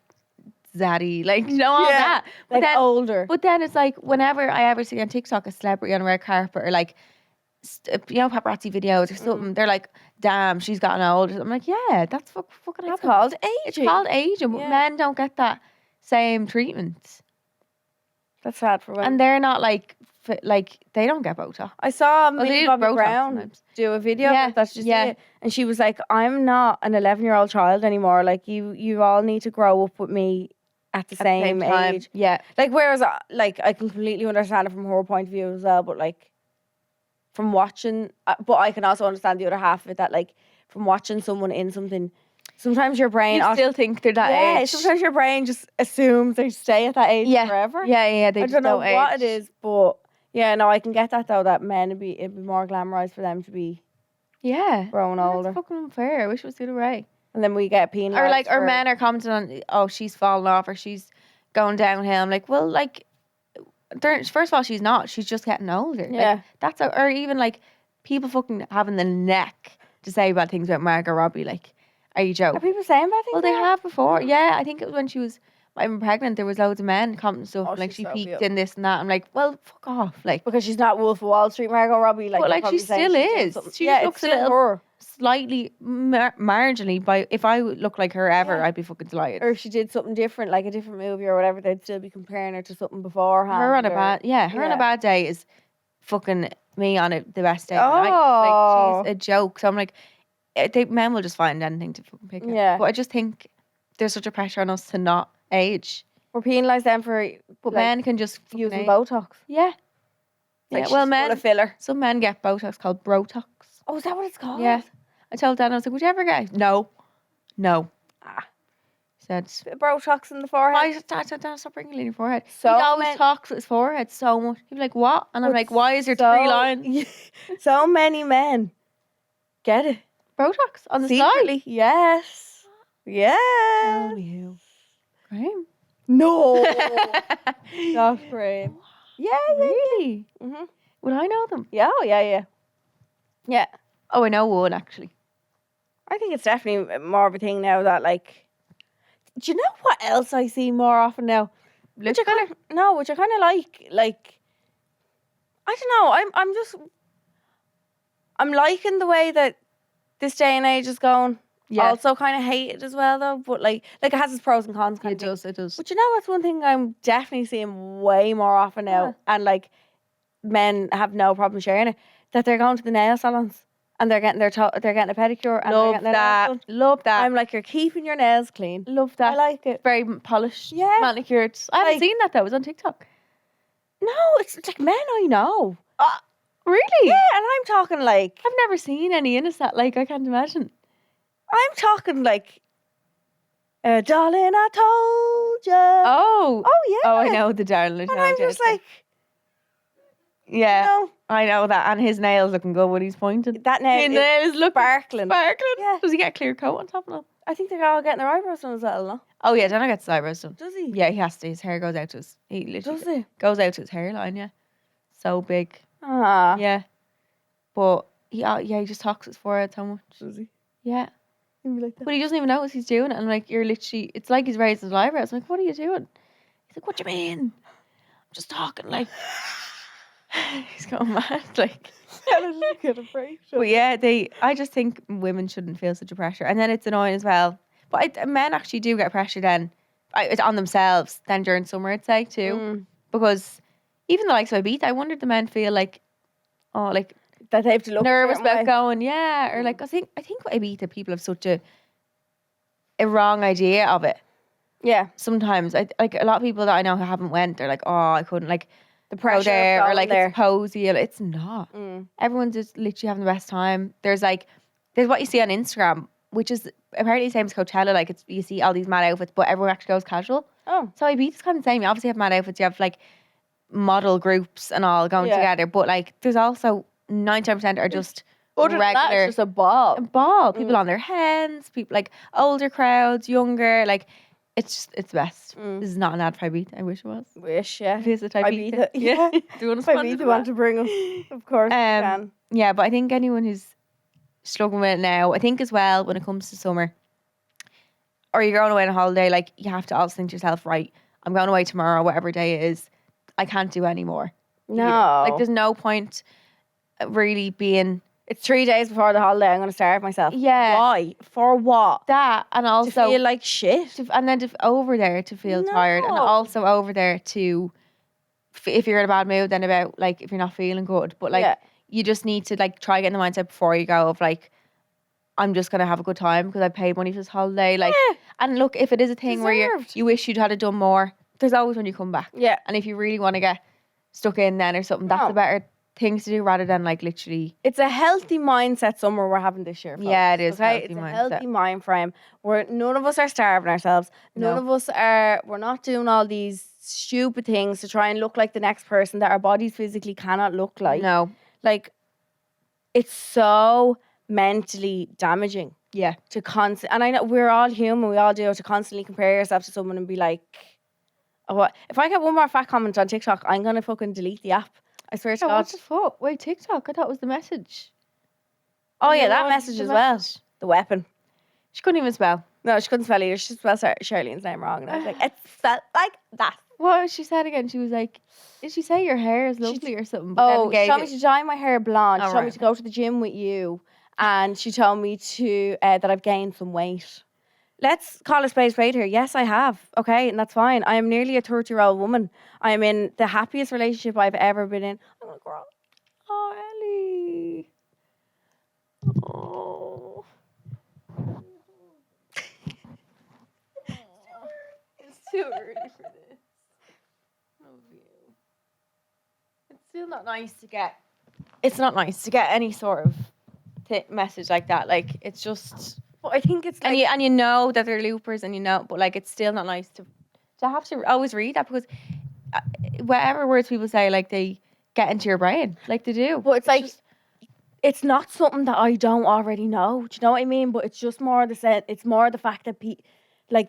zaddy, like all Yeah, that. But Like then, older. but then it's like whenever I ever see on TikTok a celebrity on a red carpet or like paparazzi videos or something, they're like, damn, she's gotten old. I'm like, yeah, that's fucking It's happened. called It's aging. called aging, but Yeah. men don't get that same treatment, That's sad for women. and they're not like they don't get Botox. I saw Well, they Millie do Bobby Botox Brown sometimes. do a video Yeah, about that. She just yeah. did it. And she was like, I'm not an 11-year-old child anymore. Like, you all need to grow up with me at the At the same time, age. yeah, Like, whereas, like, I can completely understand it from her point of view as well, but, like, from watching, but I can also understand the other half of it, that, like, from watching someone in something, sometimes your brain... you still think they're that age. sometimes your brain just assumes they stay at that age forever. Yeah, they I just don't know don't what age. it is, but... Yeah, no, I can get that, though, that men, it'd be more glamorized for them to be Yeah, grown That's older. fucking unfair. I wish it was the other way. And then we get penalised. Or men are commenting on, oh, she's falling off or she's going downhill. I'm like, well, like, first of all, she's not. She's just getting older. Yeah. Like, or even like people fucking having the neck to say bad things about Margot Robbie. Like, are you Are joking? people saying bad things? Well, they about her? have before. Yeah, I think it was when she was even pregnant. There was loads of men commenting stuff Oh, like she's she so peaked cute. in this and that. I'm like, well, fuck off. Like, Because she's not Wolf of Wall Street, Margot Robbie. Like, But, they're like, probably she saying still she's doing is. something. She Yeah, looks it's a still little- her. slightly marginally, by if I would look like her ever, Yeah. I'd be fucking delighted. Or if she did something different, like a different movie or whatever, they'd still be comparing her to something beforehand. Her on a or- bad, her on yeah. a bad day is fucking me on the best day. Oh. Like, she's a joke. So I'm like, men will just find anything to fucking pick at. Yeah. But I just think there's such a pressure on us to not age. We're penalised then for But like, men can just fucking using age. Botox. Yeah. Like, Yeah. Well, she's full of men, filler. some men get Botox called Brotox. Oh, is that what it's called? Yeah. I told Dan, I was like, would you ever get it? No. Ah. He said, Bit of Botox in the forehead. why stop wrinkling in your forehead? So he always many- talks with his forehead so much. He'd be like, what? And I'm But like, why is there so- 3 lines? So many men get it. Botox on the side. Secretly. Yes. Yes. Tell me who. Graham. No. Not great. Yeah, Really? Mhm. Would I know them? Yeah, oh, yeah. Yeah. Oh, I know one actually. I think it's definitely more of a thing now that, like, do you know what else I see more often now? Lip filler? Which I kind of like, I don't know. I'm liking the way that this day and age is going. Yeah. Also kind of hate it as well though, but like it has its pros and cons kind of thing. It does. But you know what's one thing I'm definitely seeing way more often now, and like men have no problem sharing it, that they're going to the nail salons and they're getting they're getting a pedicure and they're getting their nails done. Love that. I'm like, you're keeping your nails clean. Love that. I like it. Very polished, Yeah. manicured. I haven't Like- seen that though. It was on TikTok. No, it's like men I know. Really? Yeah, and I'm talking like I've never seen any Innocent. Like, I can't imagine. I'm talking like, darling, I told you. Oh. yeah. Oh, I know the darling. And I'm just like, yeah, no, I know that. And his nails looking good when he's pointing. that nail His is nails look sparkling. Yeah. Does he get a clear coat on top of them? I think they're all getting their eyebrows done as well, no? Oh yeah, Dana gets his eyebrows done. Does he? Yeah, he has to. His hair goes out to his. He literally Does he? goes out to his hairline. Yeah, so big. Ah. Yeah, but he just talks his forehead so much. Does he? Yeah, He'd be like that. but he doesn't even notice he's doing it. And like, you're literally, it's like he's raising his eyebrows. I'm like, what are you doing? He's like, what do you mean? I'm just talking. Like, he's going mad. Like, Get a break. but yeah, I just think women shouldn't feel such a pressure, and then it's annoying as well. But men actually do get pressure then, it's on themselves then during summer, I'd say too, because even the likes of Ibiza, I wonder the men feel like, oh, like That they have to look nervous a certain about way. going, yeah, or like I think with Ibiza people have such a wrong idea of it. Yeah. Sometimes, like a lot of people that I know who haven't went, they're like, oh, I couldn't like The go pressure there, of or going like there. it's posy. It's not. Everyone's just literally having the best time. There's what you see on Instagram, which is apparently the same as Coachella. Like you see all these mad outfits, but everyone actually goes casual. Oh. So Ibiza's kind of the same. You obviously have mad outfits. You have like model groups and all going Yeah. together, but like there's also 99% are just Other than that, regular it's just a ball. people on their hands. People like older crowds, younger. Like it's the best. This is not an ad for Ibiza. I wish it was. Wish, yeah. Visit Ibiza, Ibiza. yeah. Do you want to If sponsor Ibiza that? want to bring us, of course we can. Yeah, but I think anyone who's struggling with it now, I think as well when it comes to summer, or you're going away on a holiday, like you have to also think to yourself, right, I'm going away tomorrow, whatever day it is, I can't do any more. No. Like there's no point really being It's 3 days before the holiday. I'm going to starve myself. Yeah. Why? For what? that, and also To feel like shit. and then over there to feel tired, and No. also over there to if you're in a bad mood, then about like if you're not feeling good, but like Yeah. you just need to like try get in the mindset before you go of like, I'm just gonna have a good time because I paid money for this holiday. Like, Yeah. and look, if it is a thing where Deserved. you wish you'd had it done more, there's always when you come back. Yeah. And if you really want to get stuck in then or something, that's No. the better things to do rather than like literally. It's a healthy mindset summer we're having this year. Folks, Yeah, it is a Okay? healthy It's a mindset. healthy mind frame where none of us are starving ourselves. None No. of us we're not doing all these stupid things to try and look like the next person that our bodies physically cannot look like. No. Like, it's so mentally damaging Yeah. to and I know we're all human, we all do it, to constantly compare yourself to someone and be like, oh, what? If I get one more fat comment on TikTok, I'm going to fucking delete the app. I swear to Oh, God. what the fuck? Wait, TikTok? I thought it was the message. Oh, yeah, Yeah, that what- message the as well. message. The weapon. She couldn't even spell. No, she couldn't spell either. She spelled Charlene's name wrong. And I was like, it's spelled like that. What was she said again? She was like, did she say your hair is lovely or something? But Oh, then she told me gave to dye my hair blonde. She Oh, told me right, to go to the gym with you. And she told me to that I've gained some weight. Let's call a spade here. Yes, I have. Okay, and that's fine. I am nearly a 30-year-old woman. I am in the happiest relationship I've ever been in. I'm going to cry. Oh, Ellie. Oh. It's too early for this. Love you. It's still not nice to get. It's not nice to get any sort of message like that. Like it's just. But I think it's like, And you know that they're loopers, and you know, but like it's still not nice to have to always read that because whatever words people say, like they get into your brain, like they do. but it's like, just- it's not something that I don't already know. Do you know what I mean? But it's just more it's more the fact that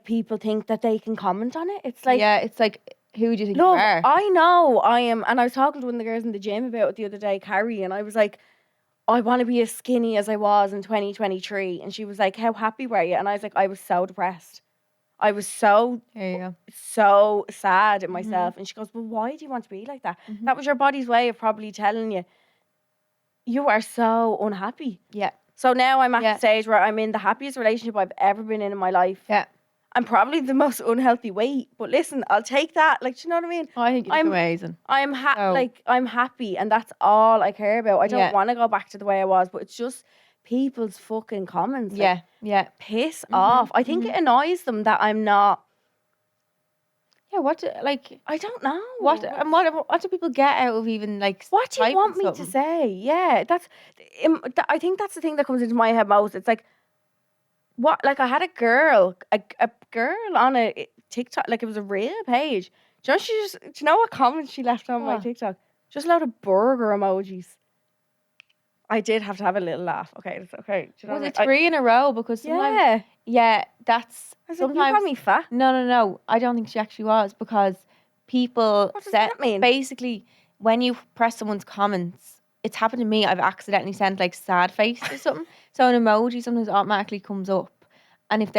people think that they can comment on it. It's like, yeah, it's like who do you think look, you are? I know I am, and I was talking to one of the girls in the gym about it the other day, Carrie, and I was like, I want to be as skinny as I was in 2023. And she was like, how happy were you? And I was like, I was so depressed. I was so There you go. so sad in myself. And she goes, well, why do you want to be like that? That was your body's way of probably telling you, you are so unhappy. Yeah. So now I'm at the stage where I'm in the happiest relationship I've ever been in my life. Yeah. I'm probably the most unhealthy weight, but listen, I'll take that. Like, do you know what I mean? Oh, I think you look amazing. I'm I'm happy, and that's all I care about. I don't want to go back to the way I was, but it's just people's fucking comments. Like, Yeah. piss off. I think it annoys them that I'm not. Yeah, I don't know. What do people get out of even like What do you typing want me to something? say? Yeah, I think that's the thing that comes into my head most. It's like, what? Like, I had a girl on a TikTok, like it was a real page. Do you know what comments she left on my TikTok? Just a load of burger emojis. I did have to have a little laugh. Okay, it's okay. Do you know Was what it 3 in a row? Because sometimes, that's I was sometimes. like, you call me fat? No. I don't think she actually was, because people What does that mean? Basically, when you press someone's comments, it's happened to me. I've accidentally sent like sad face or something. So an emoji sometimes automatically comes up. And if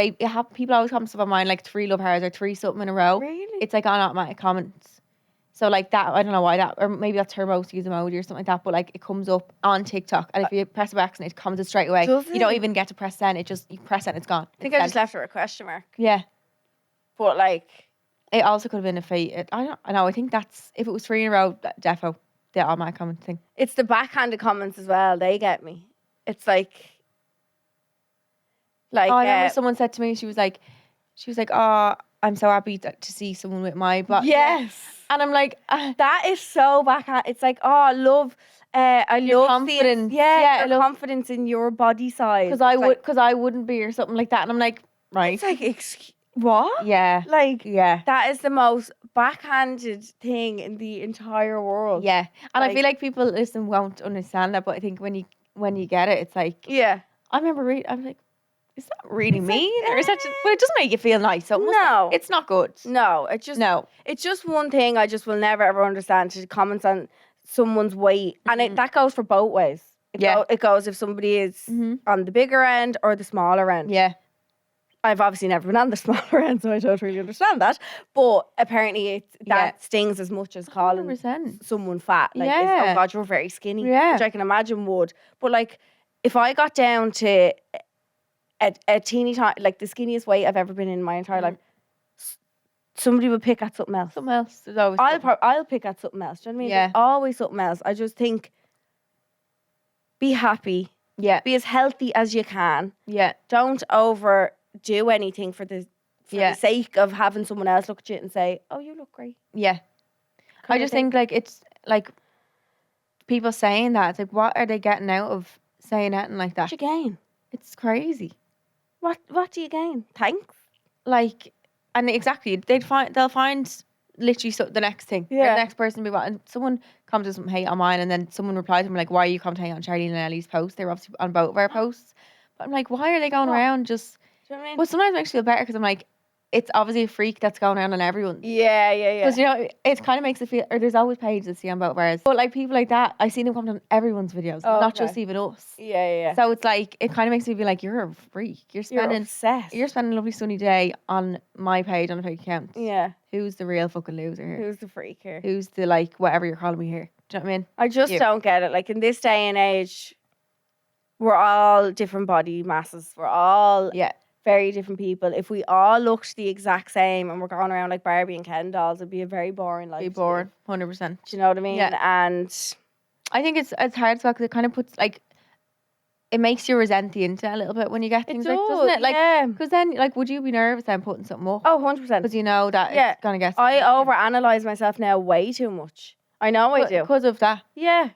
people always comment stuff on mine, like 3 love hearts or 3 something in a row. Really? It's like on automatic comments. So like that, I don't know why that, or maybe that's her most used emoji or something like that. But like it comes up on TikTok, and if you press it by accident, it comes in straight away. You don't even get to press send. You press it, and it's gone. I think I just left her a question mark. Yeah, but like it also could have been a fate. I know. I think that's, if it was 3 in a row, defo the automatic comment thing. It's the backhanded comments as well. They get me. It's like. I remember someone said to me, she was like, oh, I'm so happy to see someone with my body. Yes. And I'm like, that is so backhand. It's like, oh, I love confidence. Your confidence in your body size. Because I wouldn't be, or something like that. And I'm like, right. It's like, what? Yeah. Like, that is the most backhanded thing in the entire world. Yeah. And I feel like people won't understand that, but I think when you get it, it's like, yeah. I remember I'm like, is that really mean? Or is that just, but it doesn't make you feel nice. So no. It's not good. No. It's just one thing I just will never ever understand, to comments on someone's weight. And that goes for both ways. It goes if somebody is on the bigger end or the smaller end. Yeah. I've obviously never been on the smaller end, so I don't really understand that. But apparently that stings as much as calling 100%. someone fat. Like, oh God, you're very skinny. Yeah. Which I can imagine would. But like, if I got down to a teeny tiny, like the skinniest weight I've ever been in my entire life, somebody would pick at something else. Something else. There's always I'll pick at something else. Do you know what I mean? Yeah. There's always something else. I just think, be happy. Yeah. Be as healthy as you can. Yeah. Don't overdo anything for the sake of having someone else look at you and say, oh, you look great. Yeah. I just think like, it's like people saying that, it's like, what are they getting out of saying anything like that? What you gain? It's crazy. What do you gain? Thanks. Like, and exactly, they'll find literally the next thing. Yeah. Or the next person will be, and someone commented some hate on mine, and then someone replied to me like, why are you commenting on Charleen and Ellie's post? They were obviously on both of our posts. But I'm like, why are they going around just... Do you know what I mean? But sometimes it makes me feel better, because I'm like, it's obviously a freak that's going around on everyone. Yeah. Because, you know, it kind of makes it feel... Or there's always pages that see on both of ours. But like, people like that, I see them comment on everyone's videos, not just even us. Yeah. So it's like, it kind of makes me feel like, you're a freak. You're obsessed. You're spending a lovely sunny day on my page, on a fake account. Yeah. Who's the real fucking loser here? Who's the freak here? Who's the, like, whatever you're calling me here? Do you know what I mean? I just don't get it. Like, in this day and age, we're all different body masses. We're all very different people. If we all looked the exact same and we're going around like Barbie and Ken dolls, it'd be a very boring life. Be boring, 100%. Do you know what I mean? Yeah. And I think it's hard as well, because it kind of puts, like, it makes you resent the internet a little bit when you get things like, doesn't it? Like, because then, like, would you be nervous then putting something up? Oh, 100%. Because you know that it's going to get... I overanalyze myself now way too much. I know I do. Because of that. Yeah.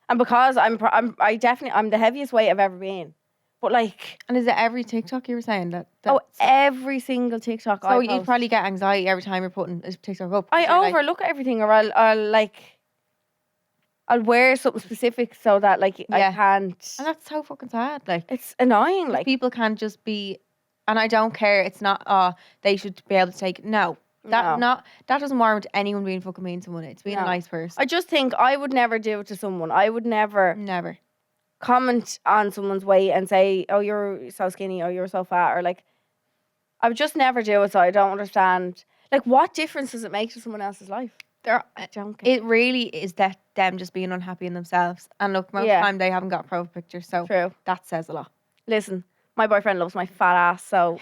And because I'm the heaviest weight I've ever been. But like... And is it every TikTok you were saying that every single TikTok I So post. you probably get anxiety every time you're putting a TikTok up. I overlook everything, or I'll wear something specific so that like I can't... And that's so fucking sad. Like, it's annoying. Like, people can't just be... And I don't care. It's not, they should be able to take... No. That doesn't warrant anyone being fucking mean to someone. It's being a nice person. I just think I would never do it to someone. I would never comment on someone's weight and say, oh, you're so skinny, or you're so fat, or like, I would just never do it, so I don't understand. Like, what difference does it make to someone else's life? I don't get It really is that them just being unhappy in themselves. And look, most of the time they haven't got a profile picture, so True. that says a lot. Listen, my boyfriend loves my fat ass, so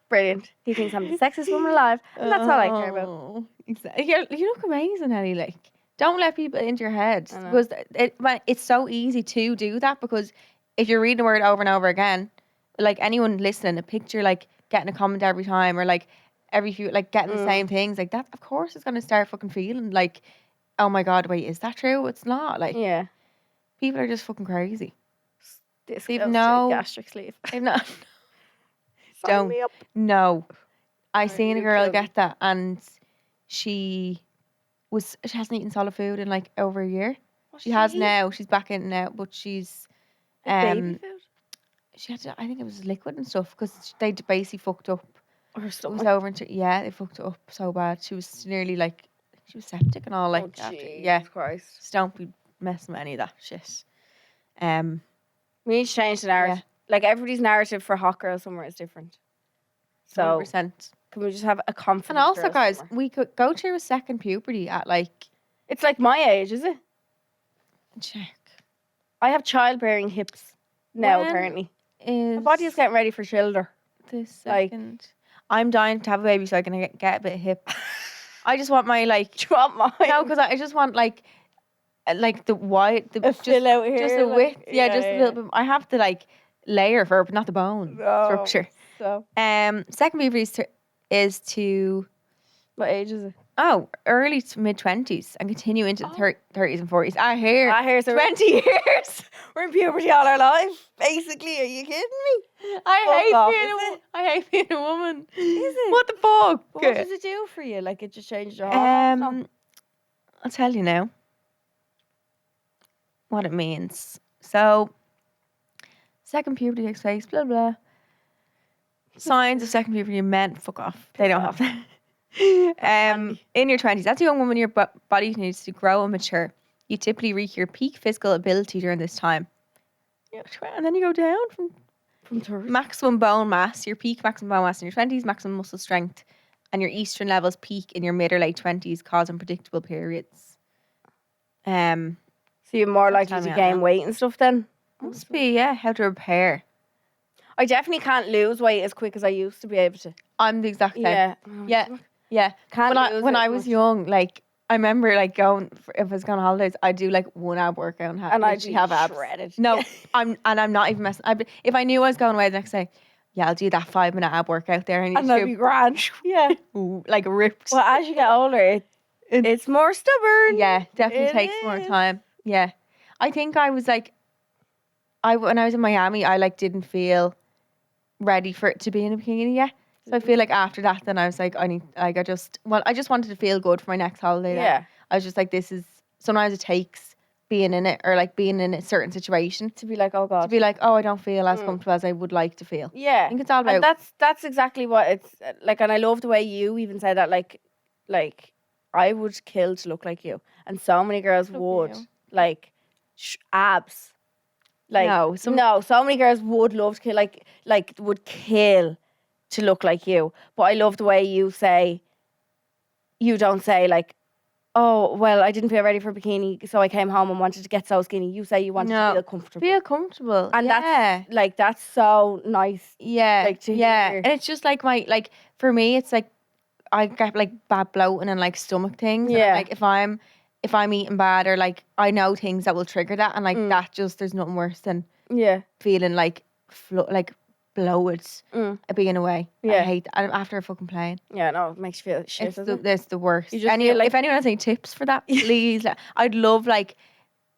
brilliant. He thinks I'm the sexiest woman alive, and that's all I care about. Exactly. You look amazing, Ellie. Like, don't let people into your head because it's so easy to do that. Because if you're reading a word over and over again, like anyone listening, a picture, like getting a comment every time, or like every few, like getting the same things, like that, of course, it's gonna start fucking feeling like, oh my god, wait, is that true? It's not. Like, people are just fucking crazy. They've no gastric sleeve. They've not. Sign me up. No, I seen a girl get that, and she hasn't eaten solid food in like over a year. She has now. She's back in now, but she's baby food. She had to, I think it was liquid and stuff because they basically fucked up. Her stomach. It was over into they fucked it up so bad. She was nearly like she was septic and all like that. Jesus Christ. Just don't be messing with any of that shit. We need to change the narrative. Like, everybody's narrative for hot girl summer is different. So 100%. Can we just have a confidence? And also, guys, we could go through a second puberty at like. It's like my age, is it? Check. I have childbearing hips now. Apparently, my body is getting ready for children. This second, I'm dying to have a baby so I can get a bit of hip. I just want my like. Do you want mine? No, because I just want like the wide, fill out here, just a width. Like, Just a little bit. I have to like layer for it, but not the bone structure. So, second puberty is to. What age is it? Oh, early to mid 20s and continue into the 30s and 40s. I hear 20 years. We're in puberty all our life. Basically, are you kidding me? I hate being a woman. Is it? What the fuck? What does it do for you? Like, it just changed your hormones? I'll tell you now what it means. So, second puberty takes place, blah, blah. Signs of second puberty, men, fuck off. They don't have that. In your 20s, as a young woman, your body needs to grow and mature. You typically reach your peak physical ability during this time. And then you go down from 30. Maximum bone mass, your peak maximum bone mass in your 20s, maximum muscle strength, and your estrogen levels peak in your mid or late 20s, causing predictable periods. So you're more likely to gain weight and stuff then? Must be, how to repair. I definitely can't lose weight as quick as I used to be able to. I'm the exact same. Yeah. When I was young, like, I remember like going, if I was going on holidays, I'd do like one ab workout and I'd have abs. Shredded. No, I'm not even messing. If I knew I was going away the next day, I'll do that 5-minute ab workout there. And I'd be grand. Yeah. Like ripped. Well, as you get older, it's more stubborn. Yeah, definitely takes more time. Yeah. I think I was like, when I was in Miami, I like didn't feel ready for it to be in a bikini yet. So I feel like after that, then I was like, I just wanted to feel good for my next holiday. Yeah. Then. I was just like, sometimes it takes being in it or like being in a certain situation to be like, oh God. To be like, oh, I don't feel as comfortable as I would like to feel. Yeah. I think it's all about. And that's exactly what it's like. And I love the way you even said that, like I would kill to look like you. And so many girls would. Like, abs. Like, so many girls would love to kill, like would kill to look like you. But I love the way you don't say like, oh, well, I didn't feel ready for a bikini, so I came home and wanted to get so skinny. You say you wanted to feel comfortable. Feel comfortable. And that's so nice. Yeah. Like to hear. And it's just like for me, it's like I get like bad bloating and like stomach things. Yeah. And, like if I'm eating bad or like I know things that will trigger that, and like that just there's nothing worse than feeling like bloated being away. I hate that. After a fucking plane. Yeah, no, it makes you feel shit. It's the worst. You just feel like, if anyone has any tips for that, please. I'd love like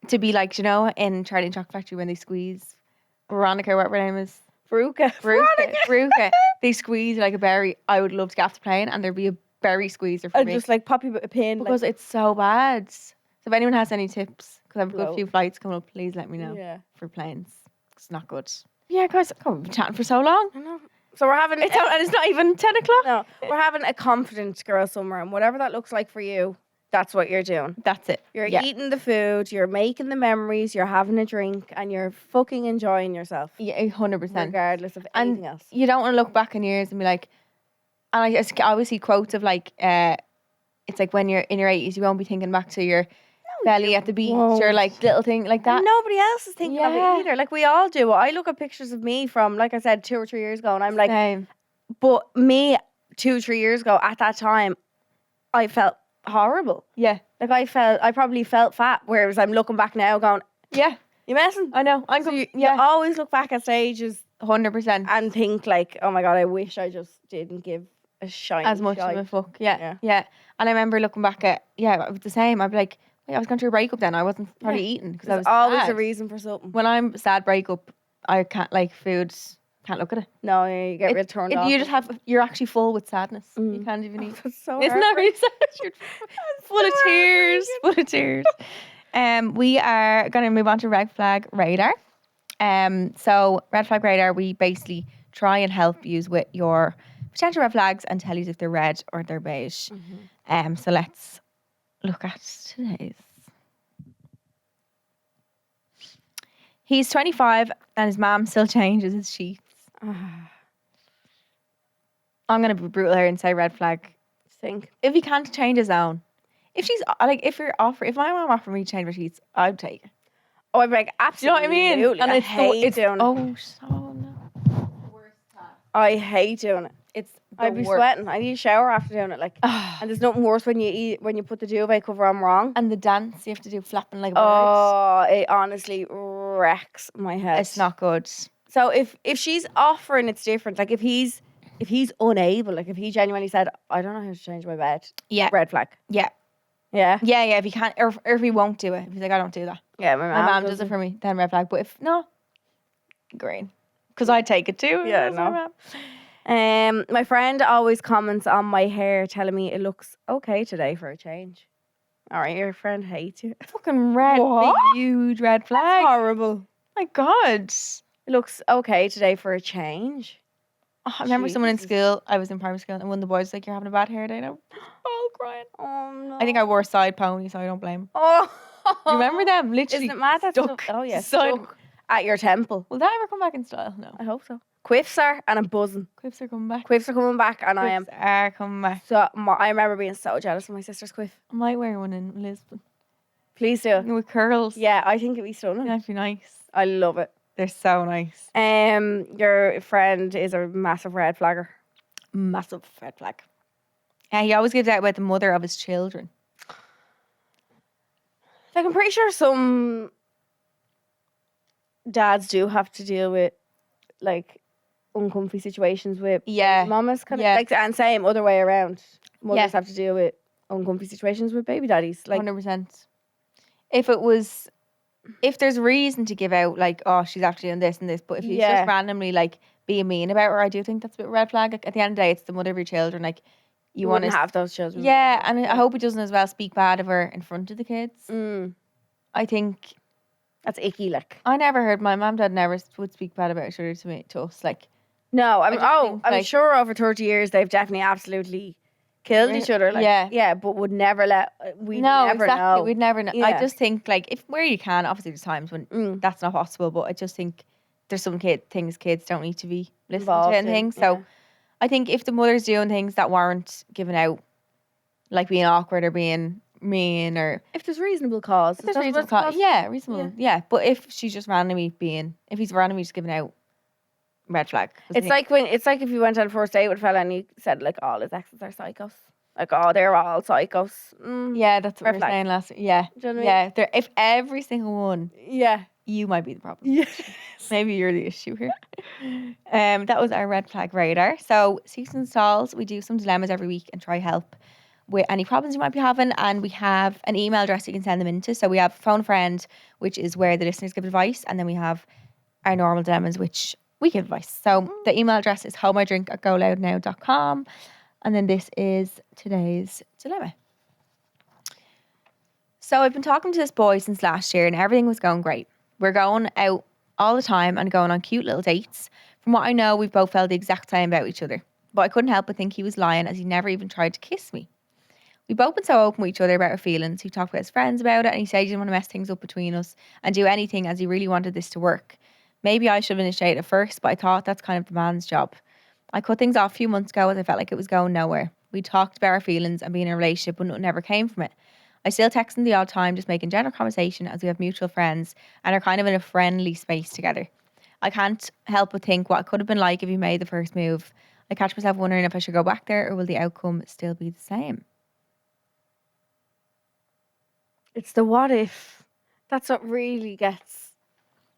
to be like, in Charlie and Chocolate Factory when they squeeze Veronica, what her name is. Veruca. They squeeze like a berry. I would love to get off the plane and there'd be a berry squeezer for me. Just like pop you a pin. Because it's so bad. So if anyone has any tips, because I've got a few flights coming up, please let me know. Yeah. For planes. It's not good. Yeah, guys, we've been chatting for so long. I know. So we're having... and it's not even 10 o'clock. No, we're having a confident girl summer, and whatever that looks like for you, that's what you're doing. That's it. You're Yeah. eating the food, you're making the memories, you're having a drink, and you're fucking enjoying yourself. Yeah, 100%. Regardless of anything else. You don't want to look back in years and be like, and I always see quotes of like, it's like when you're in your 80s, you won't be thinking back to your belly at the beach or like little thing like that. And nobody else is thinking of Yeah. it either. Like we all do. I look at pictures of me from, like I said, 2 or 3 years ago, and I'm like, Same. but me 2 or 3 years ago at that time, I felt horrible. Yeah. Like I probably felt fat, whereas I'm looking back now going, Yeah. you messing? I know. You always look back at stages 100%. and think like, oh my God, I wish I just didn't give a shine As much of a fuck. Yeah. Yeah. Yeah. And I remember looking back at, it was the same. I'd be like, wait, I was going through a breakup then. I wasn't probably eating because I There's was always sad. a reason for something. When I'm sad breakup, I can't like food. Can't look at it. No, you get real turned off. You just you're actually full with sadness. You can't even eat. That's so Isn't that really sad? You're full of so tears. Full of tears. We are going to move on to red flag radar. So red flag radar, we basically try and help you with your potential red flags and tell you if they're red or they're beige. So let's look at today's. He's 25 and his mom still changes his sheets. I'm going to be brutal here and say red flag. Think. If he can't change his own. If my mom offered me to change my sheets, I'd take it. Oh, I'd be like, Do you know what I absolutely. mean? And I hate doing it. Oh, so no. I hate doing it. It's I'd be sweating. I need a shower after doing it. Like, and there's nothing worse when you put the duvet cover on wrong. And the dance you have to do flapping like a bird. Oh, it honestly wrecks my head. It's not good. So if she's offering, it's different. Like if he's unable, like if he genuinely said, I don't know how to change my bed. Yeah. Red flag. Yeah. Yeah. Yeah, if he can't or if he won't do it. If he's like, I don't do that. Yeah, My mom does it for me, then red flag. But if no, green. Because I'd take it too. Yeah, That's my no. My friend always comments on my hair, telling me it looks okay today for a change. All right, your friend hates you. fucking red, What? big, huge red flag. Horrible. My God. It looks okay today for a change. Oh, I remember someone in Jesus. school, I was in primary school, and one of the boys was like, you're having a bad hair day now. Oh, crying. Oh no. I think I wore a side pony, so I don't blame him. Oh. Do you remember them? Literally. Isn't it mad? That's stuck. Oh yeah, Side- stuck at your temple. Will that ever come back in style? No. I hope so. Quiffs are, and I'm buzzing. Quiffs are coming back. Quiffs are coming back, and I am. Quiffs are coming back. So I remember being so jealous of my sister's quiff. I might wear one in Lisbon. Please do. With curls. Yeah, I think it'd be stunning. That'd be nice. I love it. They're so nice. Your friend is a massive red flagger. Massive red flag. He always gives out about the mother of his children. Like I'm pretty sure some dads do have to deal with like uncomfy situations with Yeah. mamas kind of Yeah. like, and same other way around. Mothers Yeah. have to deal with uncomfy situations with baby daddies. Like 100%. If there's reason to give out, like, oh, she's actually doing this and this, but if he's Yeah. just randomly, like, being mean about her, I do think that's a bit red flag. Like, at the end of the day, it's the mother of your children. Like, you want wouldn't to... have those children. Yeah, and I hope he doesn't as well speak bad of her in front of the kids. I think... That's icky. Like I never heard... My mum, dad never would speak bad about each other to us. Like, no, just think, I'm like- sure over 30 years they've definitely absolutely killed each other. Like, Yeah. but would never let. We'd no, never exactly. know. We'd never know. I Yeah. just think, like, if where you can, obviously there's times when that's not possible, but I just think there's some things kids don't need to be listening Involved to and in, things. yeah. So I think if the mother's doing things that warrant giving out, like being awkward or being mean or If there's reasonable cause, there's that's reasonable what's cause, cause. yeah, reasonable, yeah. But if she's just randomly if he's randomly just giving out, red flag. 'Cause I It's think- like if you went on a first date with a fella and you said like all his exes are psychos. Like, oh, they're all psychos. yeah, that's what red we were flag. saying last. Yeah, Do you know what yeah. If every single one, Yeah. you might be the problem. Yeah. Maybe you're the issue here. That was our red flag radar. So, Seeks and Stalls, we do some dilemmas every week and try help with any problems you might be having. And we have an email address you can send them into. So, we have Phone Friend, which is where the listeners give advice. And then we have our normal dilemmas, which we give advice. So, the email address is homeidrink@goloudnow.com. And then this is today's dilemma. So, I've been talking to this boy since last year and everything was going great. We're going out all the time and going on cute little dates. From what I know, we've both felt the exact same about each other. But I couldn't help but think he was lying as he never even tried to kiss me. We've both been so open with each other about our feelings. He talked with his friends about it and he said he didn't want to mess things up between us and do anything as he really wanted this to work. Maybe I should have initiated first, but I thought that's kind of the man's job. I cut things off a few months ago as I felt like it was going nowhere. We talked about our feelings and being in a relationship, but nothing ever came from it. I still text him the odd time, just making general conversation as we have mutual friends and are kind of in a friendly space together. I can't help but think what it could have been like if he made the first move. I catch myself wondering if I should go back there or will the outcome still be the same? It's the what if. That's what really gets,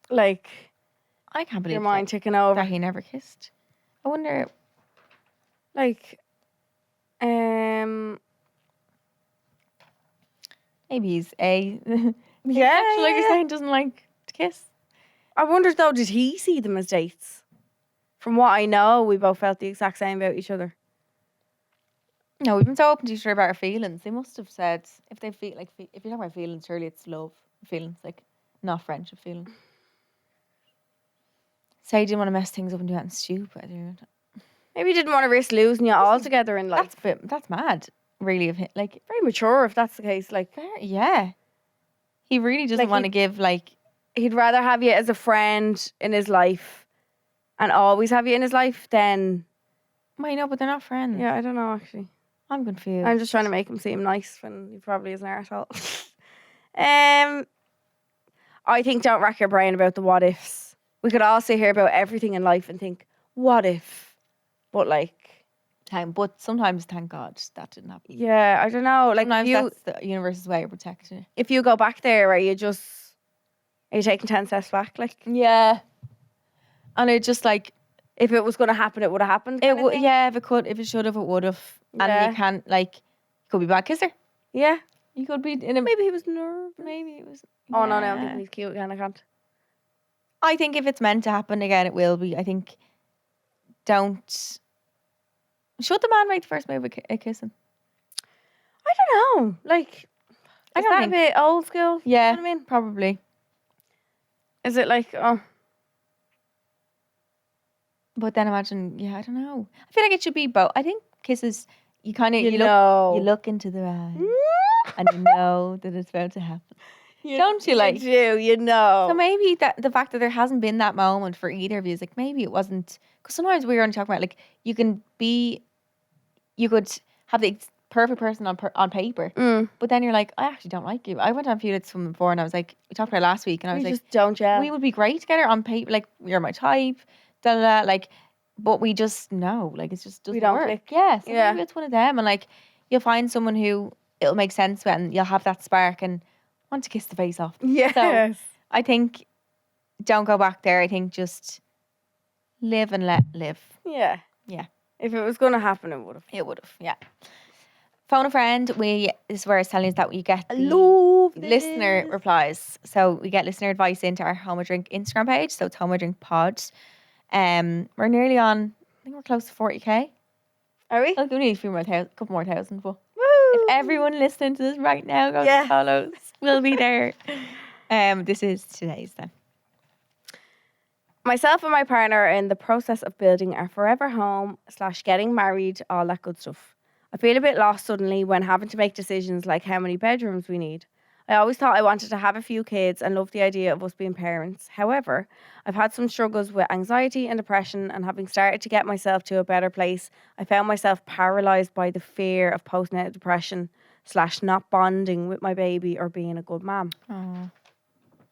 like, I can't believe your mind ticking over. that he never kissed. I wonder, Like, maybe he's a yeah, asexual, like you're yeah. saying, doesn't like to kiss. I wonder though, did he see them as dates? From what I know, we both felt the exact same about each other. No, we've been so open to each other about our feelings. They must have said if they feel like if you're talking about feelings, surely it's love feelings, like not friendship feelings. Say you didn't want to mess things up and do anything stupid. Maybe he didn't want to risk losing you altogether in life. That's mad, really. Of him, like Very mature if that's the case. Like, yeah, he really doesn't Like want to give like. he'd rather have you as a friend in his life and always have you in his life than... I know, but they're not friends. Yeah, I don't know actually. I'm confused. I'm just trying to make him seem nice when he probably is an arsehole. I think don't rack your brain about the what ifs. We could all sit here about everything in life and think, what if? But like, But sometimes, thank God, that didn't happen. yeah, I don't know. Like, Sometimes if that's the universe's way of protecting you. if you go back there, are you taking 10 steps back? Like, Yeah. And it just like if it was going to happen, it would have happened. it would. Yeah, if it should have, it would have. Yeah. And you can't like. You could be a bad kisser. Yeah. You could be in a. Maybe he was nervous. Maybe it was. Oh no, I'm yeah. thinking he's cute again. I can't. I think if it's meant to happen again, it will be. I think. Don't. Should the man make the first move at kissing? I don't know. Like, I is don't that think- a bit old school? Yeah, You know what I mean? probably. Is it like, oh, But then imagine, yeah, I don't know. I feel like it should be both. I think kisses, you kind of you you know. look into the eyes and you know that it's about to happen. Don't you like? You do, you know. So maybe that the fact that there hasn't been that moment for either of you is like maybe it wasn't because sometimes we're only talking about like you could have the perfect person on paper, but then you're like I actually don't like you. I went on a few dates from before and I was like we talked about it last week and I was we like just don't gel. we would be great together on paper, like you're my type, da da da, like, but we just know like it's just doesn't don't work. click. Yeah, so Yeah. maybe it's one of them and like you'll find someone who it'll make sense with and you'll have that spark and want to kiss the face off. Yes. I think don't go back there. I think just live and let live. Yeah. Yeah. If it was going to happen, it would have. It would have, yeah. Phone a friend. This is where I was telling you that you get the love listener replies. So we get listener advice into our Home or Drink Instagram page. So it's Home or Drink Pod. We're nearly on. I think we're close to 40k. Are we? I think we need a couple more thousand. But Woo! if everyone listening to this right now goes Yeah. to follows, we'll be there. This is today's then. Myself and my partner are in the process of building our forever home / getting married, all that good stuff. I feel a bit lost suddenly when having to make decisions like how many bedrooms we need. I always thought I wanted to have a few kids and loved the idea of us being parents. However, I've had some struggles with anxiety and depression, and having started to get myself to a better place, I found myself paralysed by the fear of postnatal depression / not bonding with my baby or being a good mum.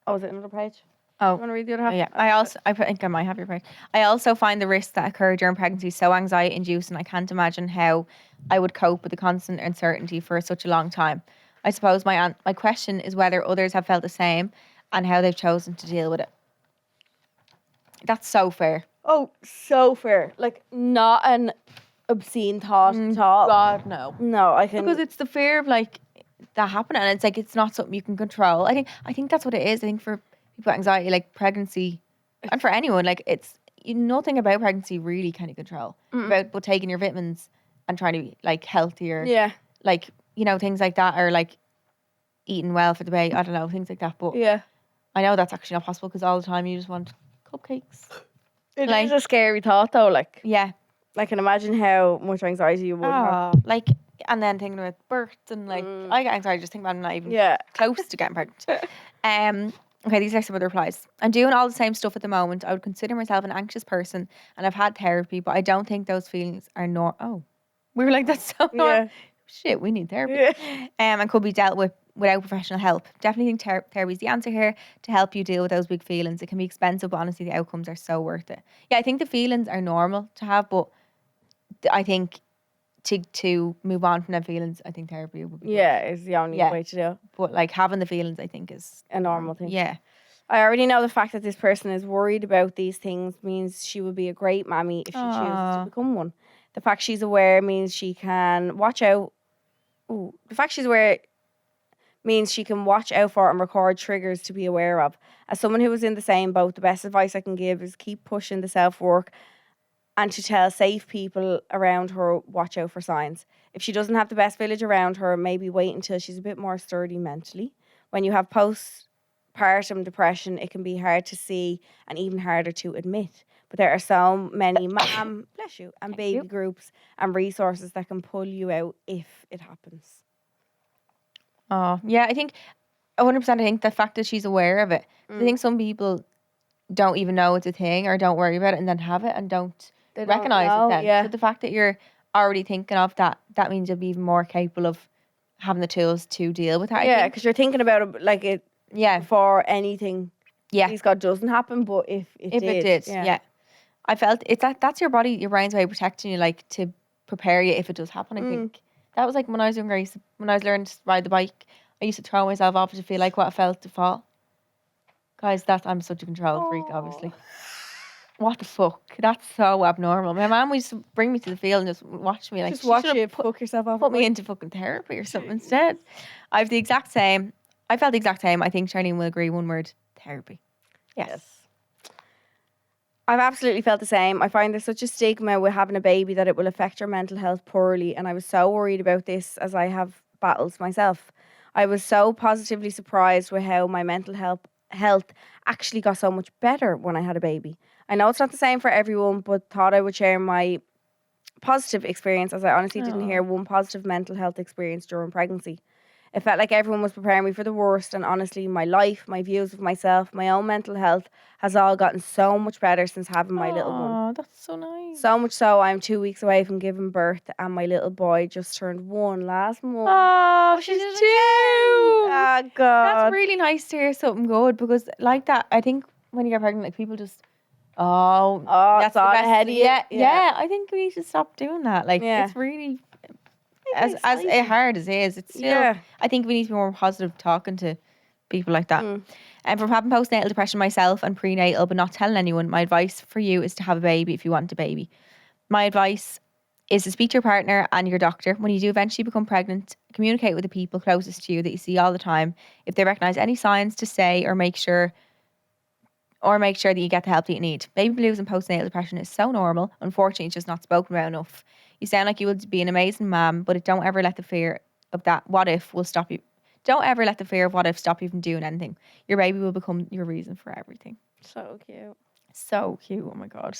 Oh, is it another page? Oh, You want to read the other half? yeah. I think I might have your point. I also find the risks that occur during pregnancy so anxiety inducing. I can't imagine how I would cope with the constant uncertainty for such a long time. I suppose my question is whether others have felt the same and how they've chosen to deal with it. That's so fair. Oh, so fair. Like, not an obscene thought at all. God, no. No, I can. Because it's the fear of like that happening, and it's like it's not something you can control. I think that's what it is. I think for people with anxiety, like pregnancy, and for anyone, like it's nothing about pregnancy really can you control. But taking your vitamins and trying to be like healthier, Yeah. like things like that, or like eating well for the baby. I don't know, things like that. But Yeah. I know that's actually not possible because all the time you just want cupcakes. It Like- is a scary thought, though. Like, Yeah, I can imagine how much anxiety you would have. Oh, like, and then thinking about birth and like, I get anxiety just thinking about it, not even close to getting pregnant. Okay, these are some other replies. I'm doing all the same stuff at the moment. I would consider myself an anxious person, and I've had therapy, but I don't think those feelings are Oh, we were like, that's so normal. Shit, we need therapy. And could be dealt with without professional help. Definitely think therapy is the answer here to help you deal with those big feelings. It can be expensive, but honestly, the outcomes are so worth it. Yeah, I think the feelings are normal to have, but I think to move on from them feelings, I think therapy would be good. Is the only way to do it. But like having the feelings, I think, is a normal thing. Yeah. I already know the fact that this person is worried about these things means she would be a great mammy if she chooses to become one. The fact she's aware means she can watch out. The fact she's aware means she can watch out for and record triggers to be aware of. As someone who is in the same boat, the best advice I can give is keep pushing the self-work and to tell safe people around her, watch out for signs. If she doesn't have the best village around her, maybe wait until she's a bit more sturdy mentally. When you have postpartum depression, it can be hard to see and even harder to admit. But there are so many bless you, and baby groups and resources that can pull you out if it happens. Oh, yeah, I think 100%. I think the fact that she's aware of it. I think some people don't even know it's a thing or don't worry about it and then have it and don't recognize it then. Yeah. So the fact that you're already thinking of that means you'll be even more capable of having the tools to deal with that. Yeah, because you're thinking about it like it. Yeah. Before anything. Yeah. Please God doesn't happen, but if it did. Yeah. I felt it's that's your body, your brain's way of protecting you, like to prepare you if it does happen. I think that was like when I was younger. When I was learning to ride the bike, I used to throw myself off to feel like what it felt to fall. Guys, I'm such a control freak, obviously. What the fuck? That's so abnormal. My mum used to bring me to the field and just watch me. Like, just watch you fuck yourself off. Put me into fucking therapy or something instead. I felt the exact same. I think Charleen will agree. One word: therapy. Yes. I've absolutely felt the same. I find there's such a stigma with having a baby that it will affect your mental health poorly. And I was so worried about this as I have battles myself. I was so positively surprised with how my mental health actually got so much better when I had a baby. I know it's not the same for everyone, but thought I would share my positive experience as I honestly didn't hear one positive mental health experience during pregnancy. It felt like everyone was preparing me for the worst, and honestly, my life, my views of myself, my own mental health has all gotten so much better since having my little one. Oh, that's so nice. So much so, I'm 2 weeks away from giving birth, and my little boy just turned 1 last month. Oh, she's 2. Oh, God. That's really nice to hear something good, because like that, I think when you get pregnant, like people just, that's all the best ahead of you. Yeah, I think we need to stop doing that. Like, it's really... As hard as it is, it's still. I think we need to be more positive talking to people like that. And from having postnatal depression myself and prenatal, but not telling anyone, my advice for you is to have a baby if you want a baby. My advice is to speak to your partner and your doctor when you do eventually become pregnant. Communicate with the people closest to you that you see all the time. If they recognise any signs, to say or make sure that you get the help that you need. Baby blues and postnatal depression is so normal. Unfortunately, it's just not spoken about enough. You sound like you would be an amazing mom, but don't ever let the fear of that what if will stop you. Don't ever let the fear of what if stop you from doing anything. Your baby will become your reason for everything. So cute. So cute. Oh my God.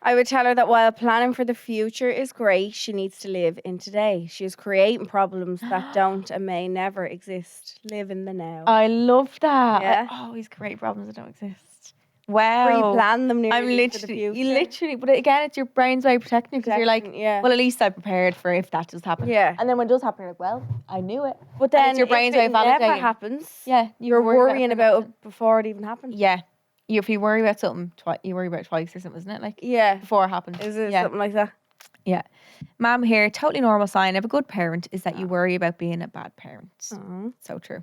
I would tell her that while planning for the future is great, she needs to live in today. She is creating problems that don't and may never exist. Live in the now. I love that. Yeah. I always create problems that don't exist. Wow. Pre-plan them I'm literally, for the future. You literally, but again, it's your brain's way of protecting you because you're like, well, at least I prepared for if that does happen. Yeah. And then when it does happen, you're like, well, I knew it. But then it's your brain's way of validating. If it never happens, you're worrying about it before it even happens. Yeah. If you worry about something, you worry about it twice or something, isn't it? Like, before it happens. Is it something like that? Yeah. Mom here, totally normal sign of a good parent is that you worry about being a bad parent. So true.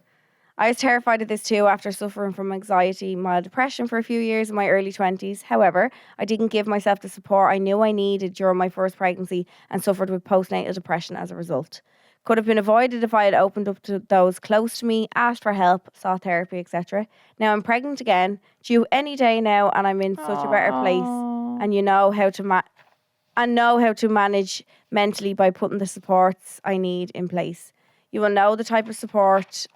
I was terrified of this too after suffering from anxiety, mild depression for a few years in my early 20s. However, I didn't give myself the support I knew I needed during my first pregnancy and suffered with postnatal depression as a result. Could have been avoided if I had opened up to those close to me, asked for help, sought therapy, etc. Now I'm pregnant again, due any day now, and I'm in such a better place. And you know how to manage mentally by putting the supports I need in place. You will know the type of support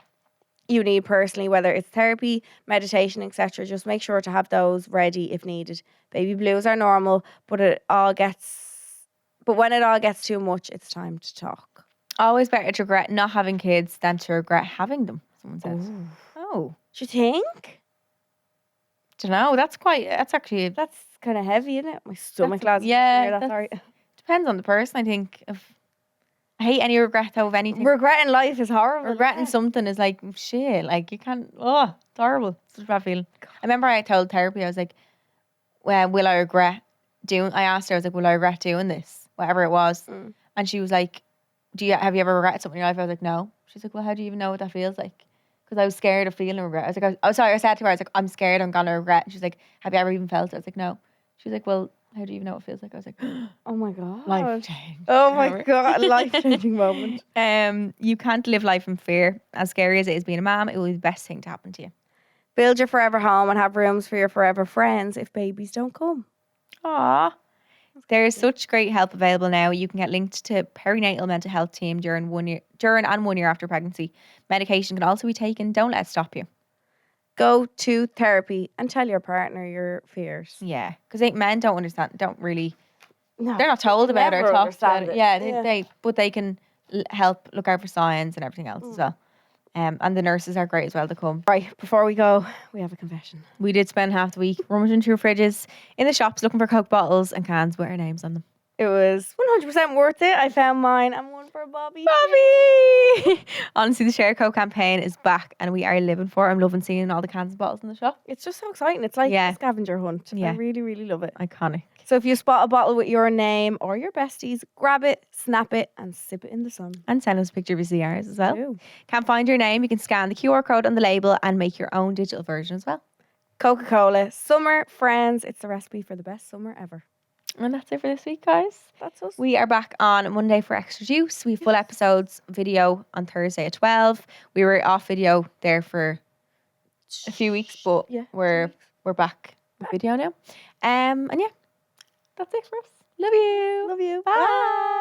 you need personally, whether it's therapy, meditation, etc. Just make sure to have those ready if needed. Baby blues are normal, but it all gets But when it all gets too much, it's time to talk. Always better to regret not having kids than to regret having them, someone says. Ooh. Oh. Do you think? Don't know. That's actually... That's kind of heavy, isn't it? My stomach That's- clouds. yeah, Sorry. Depends on the person, I think. I hate any regret of anything. Regretting life is horrible. Regretting something is like, shit. Like, you can't... Oh, it's horrible. It's such a bad feeling. I remember I told therapy, I was like, well, will I regret doing... I asked her, I was like, will I regret doing this? Whatever it was. Mm. And she was like, have you ever regretted something in your life? I was like, no. She's like, well, how do you even know what that feels like? Because I was scared of feeling regret. I was like, I said to her, I was like, I'm scared I'm going to regret. She's like, have you ever even felt it? I was like, no. She's like, well, how do you even know what it feels like? I was like, Oh my God. life change. Oh my God. Life-changing moment. You can't live life in fear. As scary as it is being a mom, it will be the best thing to happen to you. Build your forever home and have rooms for your forever friends if babies don't come. Aww. There is such great help available now. You can get linked to perinatal mental health team during and 1 year after pregnancy. Medication can also be taken. Don't let it stop you. Go to therapy and tell your partner your fears. Yeah, because men don't understand. No, They're not told about it or never talked about understand it. it. Yeah, but they can help look out for signs and everything else as well. And the nurses are great as well to come. Right, before we go, we have a confession. We did spend half the week rummaging through fridges in the shops looking for Coke bottles and cans with our names on them. It was 100% worth it. I found mine and one for Bobby. Bobby! Honestly, the Share Coke campaign is back and we are living for it. I'm loving seeing all the cans and bottles in the shop. It's just so exciting. It's like a scavenger hunt. Yeah. I really, really love it. Iconic. So if you spot a bottle with your name or your besties, grab it, snap it, and sip it in the sun. And send us a picture of your CRs as well. Ooh. Can't find your name? You can scan the QR code on the label and make your own digital version as well. Coca-Cola, summer, friends. It's the recipe for the best summer ever. And that's it for this week, guys. That's us. We are back on Monday for Extra Juice. We have full episodes video on Thursday at 12. We were off video there for a few weeks, but we're back with video now. And yeah, that's it for us. Love you. Love you. Bye.